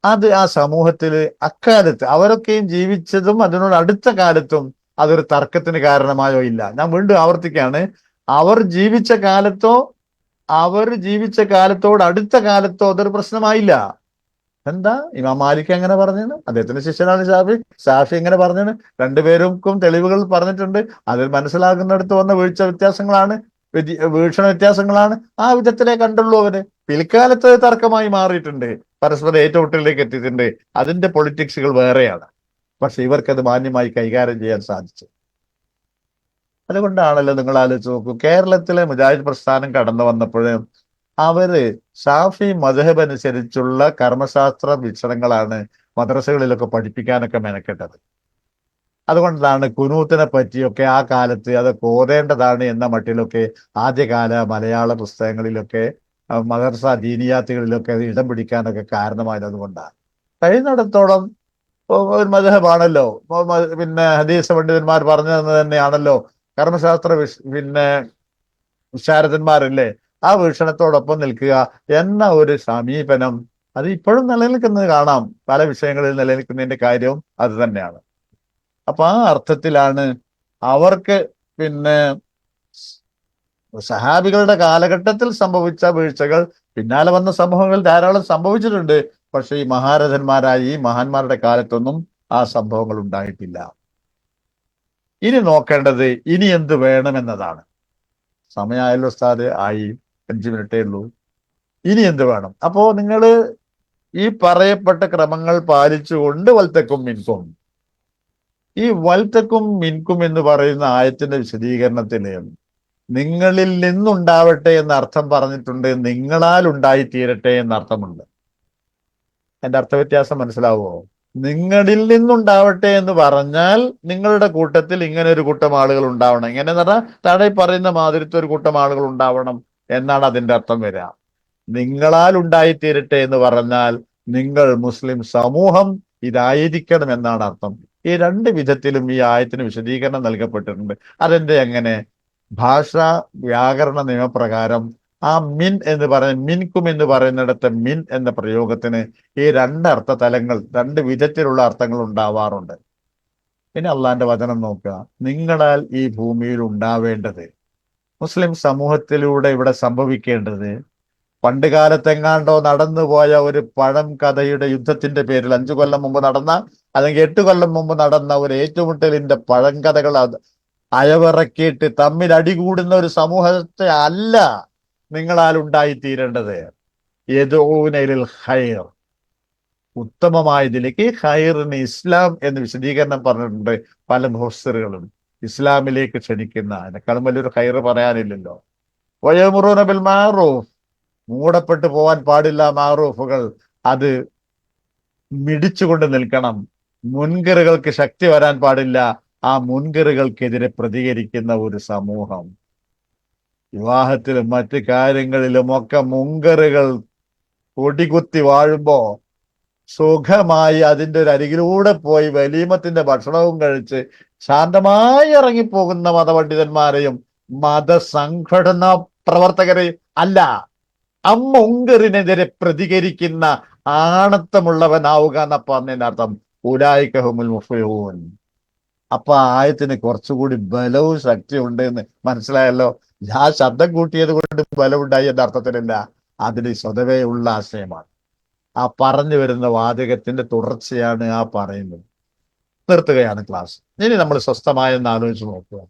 അത് ആ സമൂഹത്തിൽ അക്കാലത്ത് അവരൊക്കെയും ജീവിച്ചതും അതിനോട് അടുത്ത കാലത്തും അതൊരു തർക്കത്തിന് കാരണമായോ ഇല്ല. ഞാൻ വീണ്ടും ആവർത്തിക്കുകയാണ്, അവർ ജീവിച്ച കാലത്തോട് അടുത്ത കാലത്തോ അതൊരു പ്രശ്നമായില്ല. എന്താ ഇമാം മാലിക് എങ്ങനെ പറഞ്ഞാണ്, അദ്ദേഹത്തിന്റെ ശിഷ്യനാണ് ഷാഫി എങ്ങനെ പറഞ്ഞാണ്, രണ്ടുപേർക്കും തെളിവുകൾ പറഞ്ഞിട്ടുണ്ട്. അതിൽ മനസ്സിലാകുന്നിടത്ത് വന്ന വ്യത്യാസങ്ങളാണ്, വീക്ഷണ വ്യത്യാസങ്ങളാണ്. ആ വിധത്തിലേ കണ്ടുള്ളൂ. അവര് പിൽക്കാലത്ത് തർക്കമായി മാറിയിട്ടുണ്ട്, പരസ്പരം ഏറ്റുമുട്ടലിലേക്ക് എത്തിയിട്ടുണ്ട്. അതിന്റെ പൊളിറ്റിക്സുകൾ വേറെയാണ്. പക്ഷെ ഇവർക്കത് മാന്യമായി കൈകാര്യം ചെയ്യാൻ സാധിച്ചു. അതുകൊണ്ടാണല്ലോ നിങ്ങൾ ആലോചിച്ച് നോക്കൂ, കേരളത്തിലെ മുജാഹിദ് പ്രസ്ഥാനം കടന്നു വന്നപ്പോഴും അവര് ഷാഫി മദ്ഹബ് അനുസരിച്ചുള്ള കർമ്മശാസ്ത്ര വീക്ഷണങ്ങളാണ് മദ്രസകളിലൊക്കെ പഠിപ്പിക്കാനൊക്കെ മെനക്കെട്ടത്. അതുകൊണ്ടാണ് കുനൂത്തിനെ പറ്റിയൊക്കെ ആ കാലത്ത് അതൊക്കെ ഓതേണ്ടതാണ് എന്ന മട്ടിലൊക്കെ ആദ്യകാല മലയാള പുസ്തകങ്ങളിലൊക്കെ മദർസ ദീനിയാത്തുകളിലൊക്കെ അത് ഇടം പിടിക്കാനൊക്കെ കാരണമായത് അതുകൊണ്ടാണ്. കഴിയുന്നിടത്തോളം ഒരു മദ്ഹബാണല്ലോ, പിന്നെ ഹദീസ് പണ്ഡിതന്മാർ പറഞ്ഞു തന്നത് തന്നെയാണല്ലോ കർമ്മശാസ്ത്ര വിശാരദന്മാരല്ലേ, ആ വീക്ഷണത്തോടൊപ്പം നിൽക്കുക എന്ന ഒരു സമീപനം അത് ഇപ്പോഴും നിലനിൽക്കുന്നത് കാണാം. പല വിഷയങ്ങളിൽ നിലനിൽക്കുന്നതിന്റെ കാര്യവും അത് തന്നെയാണ്. അപ്പൊ ആ അർത്ഥത്തിലാണ് അവർക്ക് പിന്നെ സഹാബികളുടെ കാലഘട്ടത്തിൽ സംഭവിച്ച വീഴ്ചകൾ പിന്നാലെ വന്ന സംഭവങ്ങൾ ധാരാളം സംഭവിച്ചിട്ടുണ്ട്. പക്ഷെ ഈ മഹാരഥന്മാരായ ഈ മഹാന്മാരുടെ കാലത്തൊന്നും ആ സംഭവങ്ങൾ ഉണ്ടായിട്ടില്ല. ഇനി നോക്കേണ്ടത് ഇനി എന്ത് വേണമെന്നതാണ്. സമയമായല്ലോ ഉസ്താദ്, ആയി 5 മിനിറ്റേ ഉള്ളൂ. ഇനി എന്ത് വേണം? അപ്പോ നിങ്ങൾ ഈ പറയപ്പെട്ട ക്രമങ്ങൾ പാലിച്ചുകൊണ്ട് വൽതക്കും മിൻകും, ഈ വൽതക്കും മിൻകും എന്ന് പറയുന്ന ആയത്തിന്റെ വിശദീകരണത്തിന് നിങ്ങളിൽ നിന്നുണ്ടാവട്ടെ എന്ന അർത്ഥം പറഞ്ഞിട്ടുണ്ട്, നിങ്ങളാൽ ഉണ്ടായിത്തീരട്ടെ എന്ന അർത്ഥമുണ്ട്. എന്റെ അർത്ഥവ്യത്യാസം മനസ്സിലാവുമോ? നിങ്ങളിൽ നിന്നുണ്ടാവട്ടെ എന്ന് പറഞ്ഞാൽ നിങ്ങളുടെ കൂട്ടത്തിൽ ഇങ്ങനെ ഒരു കൂട്ടം ആളുകൾ ഉണ്ടാവണം. ഇങ്ങനെ പറഞ്ഞാൽ താഴെ പറയുന്ന മാതിരത്തെ ഒരു കൂട്ടം ആളുകൾ ഉണ്ടാവണം എന്നാണ് അതിന്റെ അർത്ഥം വരിക. നിങ്ങളാൽ ഉണ്ടായിത്തീരട്ടെ എന്ന് പറഞ്ഞാൽ നിങ്ങൾ മുസ്ലിം സമൂഹം ഇതായിരിക്കണം എന്നാണ് അർത്ഥം. ഈ രണ്ട് വിധത്തിലും ഈ ആയത്തിന് വിശദീകരണം നൽകപ്പെട്ടിട്ടുണ്ട്. അതെന്റെ എങ്ങനെ? ഭാഷാ വ്യാകരണ നിയമപ്രകാരം ആ മിൻ എന്ന് പറയുന്ന മിൻകും എന്ന് പറയുന്നിടത്ത് മിൻ എന്ന പ്രയോഗത്തിന് ഈ രണ്ട് അർത്ഥതലങ്ങൾ, രണ്ട് വിധത്തിലുള്ള അർത്ഥങ്ങൾ ഉണ്ടാവാറുണ്ട്. ഇനി അള്ളാന്റെ വചനം നോക്കുക, നിങ്ങളാൽ ഈ ഭൂമിയിൽ ഉണ്ടാവേണ്ടത്, മുസ്ലിം സമൂഹത്തിലൂടെ ഇവിടെ സംഭവിക്കേണ്ടത്, പണ്ട് കാലത്തെങ്ങാണ്ടോ നടന്നുപോയ ഒരു പഴം കഥയുടെ യുദ്ധത്തിന്റെ പേരിൽ 5 കൊല്ലം മുമ്പ് നടന്ന അല്ലെങ്കിൽ 8 കൊല്ലം മുമ്പ് നടന്ന ഒരു ഏറ്റുമുട്ടലിന്റെ പഴങ്കഥകൾ അയവിറക്കിയിട്ട് തമ്മിൽ അടികൂടുന്ന ഒരു സമൂഹത്തെ അല്ല നിങ്ങളാൽ ഉണ്ടായിത്തീരേണ്ടത്. യദഊനലിൽ ഖൈർ, ഉത്തമമായതിലേക്ക്. ഖൈറിന് ഇസ്ലാം എന്ന് വിശദീകരണം പറഞ്ഞിട്ടുണ്ട് പല മുഫസ്സിറുകളും. ഇസ്ലാമിലേക്ക് ക്ഷണിക്കുന്ന, അതിനേക്കാളും വലിയൊരു ഖൈർ പറയാനില്ലല്ലോ. വയമുറൂന ബിൽ മഅറൂഫ്, മൂടപ്പെട്ടു പോവാൻ പാടില്ല മാറൂഫുകൾ, അത് മിടിച്ചുകൊണ്ട് നിൽക്കണം. മുൻകറുകൾക്ക് ശക്തി വരാൻ പാടില്ല, ആ മുൻകറുകൾക്കെതിരെ പ്രതികരിക്കുന്ന ഒരു സമൂഹം. വിവാഹത്തിലും മറ്റു കാര്യങ്ങളിലും ഒക്കെ മുൻകറുകൾ കൊടികുത്തി വാഴുമ്പോ സുഖമായി അതിൻ്റെ ഒരു അരികിലൂടെ പോയി വലീമത്തിന്റെ ഭക്ഷണവും കഴിച്ച് ശാന്തമായി ഇറങ്ങിപ്പോകുന്ന മതപണ്ഡിതന്മാരെയും മതസംഘടനാ പ്രവർത്തകരെയും അല്ല, മുൻകറിനെതിരെ പ്രതികരിക്കുന്ന ആണത്തമുള്ളവനാവുക എന്നപ്പോ അതിന്റെ അർത്ഥം. ഉലൈക ഹുമുൽ മുഫ്ലിഹൂൻ. അപ്പൊ ആ ആയത്തിന് കുറച്ചുകൂടി ബലവും ശക്തിയും ഉണ്ട് എന്ന് മനസ്സിലായല്ലോ. ആ ശബ്ദം കൂട്ടിയത് കൊണ്ട് ബലമുണ്ടായി എന്ന അർത്ഥത്തിലല്ല, അതിന് സ്വതവേ ഉള്ള ആശയമാണ്. ആ പറഞ്ഞു വരുന്ന വാചകത്തിന്റെ തുടർച്ചയാണ് ആ പറയുന്നത്. നിർത്തുകയാണ് ക്ലാസ്. ഇനി നമ്മൾ സ്വസ്ഥമായെന്ന് ആലോചിച്ച് നോക്കുക.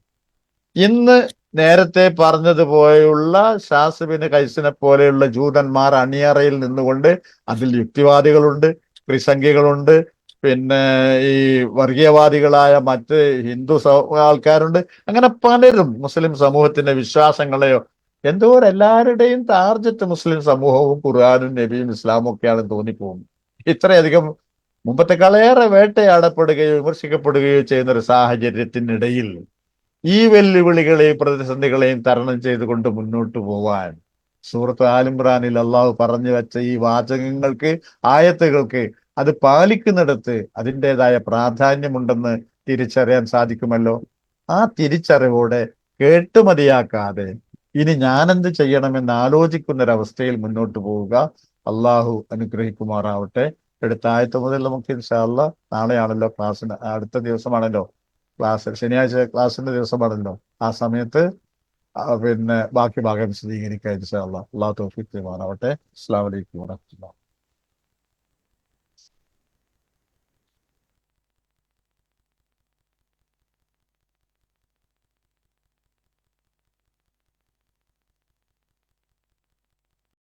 ഇന്ന് നേരത്തെ പറഞ്ഞതുപോലെയുള്ള ഷാസിബിന് കൈസിനെ പോലെയുള്ള ജൂതന്മാർ അണിയറയിൽ നിന്നുകൊണ്ട്, അതിൽ യുക്തിവാദികളുണ്ട്, ത്രിസംഖ്യകളുണ്ട്, പിന്നെ ഈ വർഗീയവാദികളായ മറ്റ് ആൾക്കാരുണ്ട്. അങ്ങനെ പലരും മുസ്ലിം സമൂഹത്തിന്റെ വിശ്വാസങ്ങളെയോ എല്ലാവരുടെയും ടാർജറ്റ് മുസ്ലിം സമൂഹവും ഖുർആനും നബിയും ഇസ്ലാമും ഒക്കെയാണ് തോന്നിപ്പോകുന്നത്. ഇത്രയധികം മുമ്പത്തെക്കാളേറെ വേട്ടയാടപ്പെടുകയോ വിമർശിക്കപ്പെടുകയോ ചെയ്യുന്ന ഒരു സാഹചര്യത്തിനിടയിൽ ഈ വെല്ലുവിളികളെയും പ്രതിസന്ധികളെയും തരണം ചെയ്തുകൊണ്ട് മുന്നോട്ട് പോവാൻ സൂറത്ത് ആലിമ്രാനിൽ അള്ളാഹു പറഞ്ഞു വെച്ച ഈ വാചകങ്ങൾക്ക്, ആയത്തുകൾക്ക് അത് പാലിക്കുന്നിടത്ത് അതിൻ്റെതായ പ്രാധാന്യമുണ്ടെന്ന് തിരിച്ചറിയാൻ സാധിക്കുമല്ലോ. ആ തിരിച്ചറിവോടെ കേട്ടുമതിയാക്കാതെ ഇനി ഞാനെന്ത് ചെയ്യണമെന്ന് ആലോചിക്കുന്നൊരവസ്ഥയിൽ മുന്നോട്ട് പോവുക. അള്ളാഹു അനുഗ്രഹിക്കുമാറാവട്ടെ. അടുത്ത ആയത്ത് മുതൽ നമുക്ക് ഇൻഷാ അല്ലാഹ്, നാളെയാണല്ലോ ക്ലാസ്സിന്, അടുത്ത ദിവസമാണല്ലോ ക്ലാസ്, ശനിയാഴ്ച ക്ലാസ്സിന്റെ ദിവസമാണല്ലോ, ആ സമയത്ത് പിന്നെ ബാക്കി ഭാഗം വിശദീകരിക്കാൻ ഇൻഷാ അല്ലാഹ്. അള്ളാഹു തൗഫീഖ് ചെയ്യുമാറാവട്ടെ. അസ്സലാമു അലൈക്കും വറഹ്മത്തുള്ളാഹി.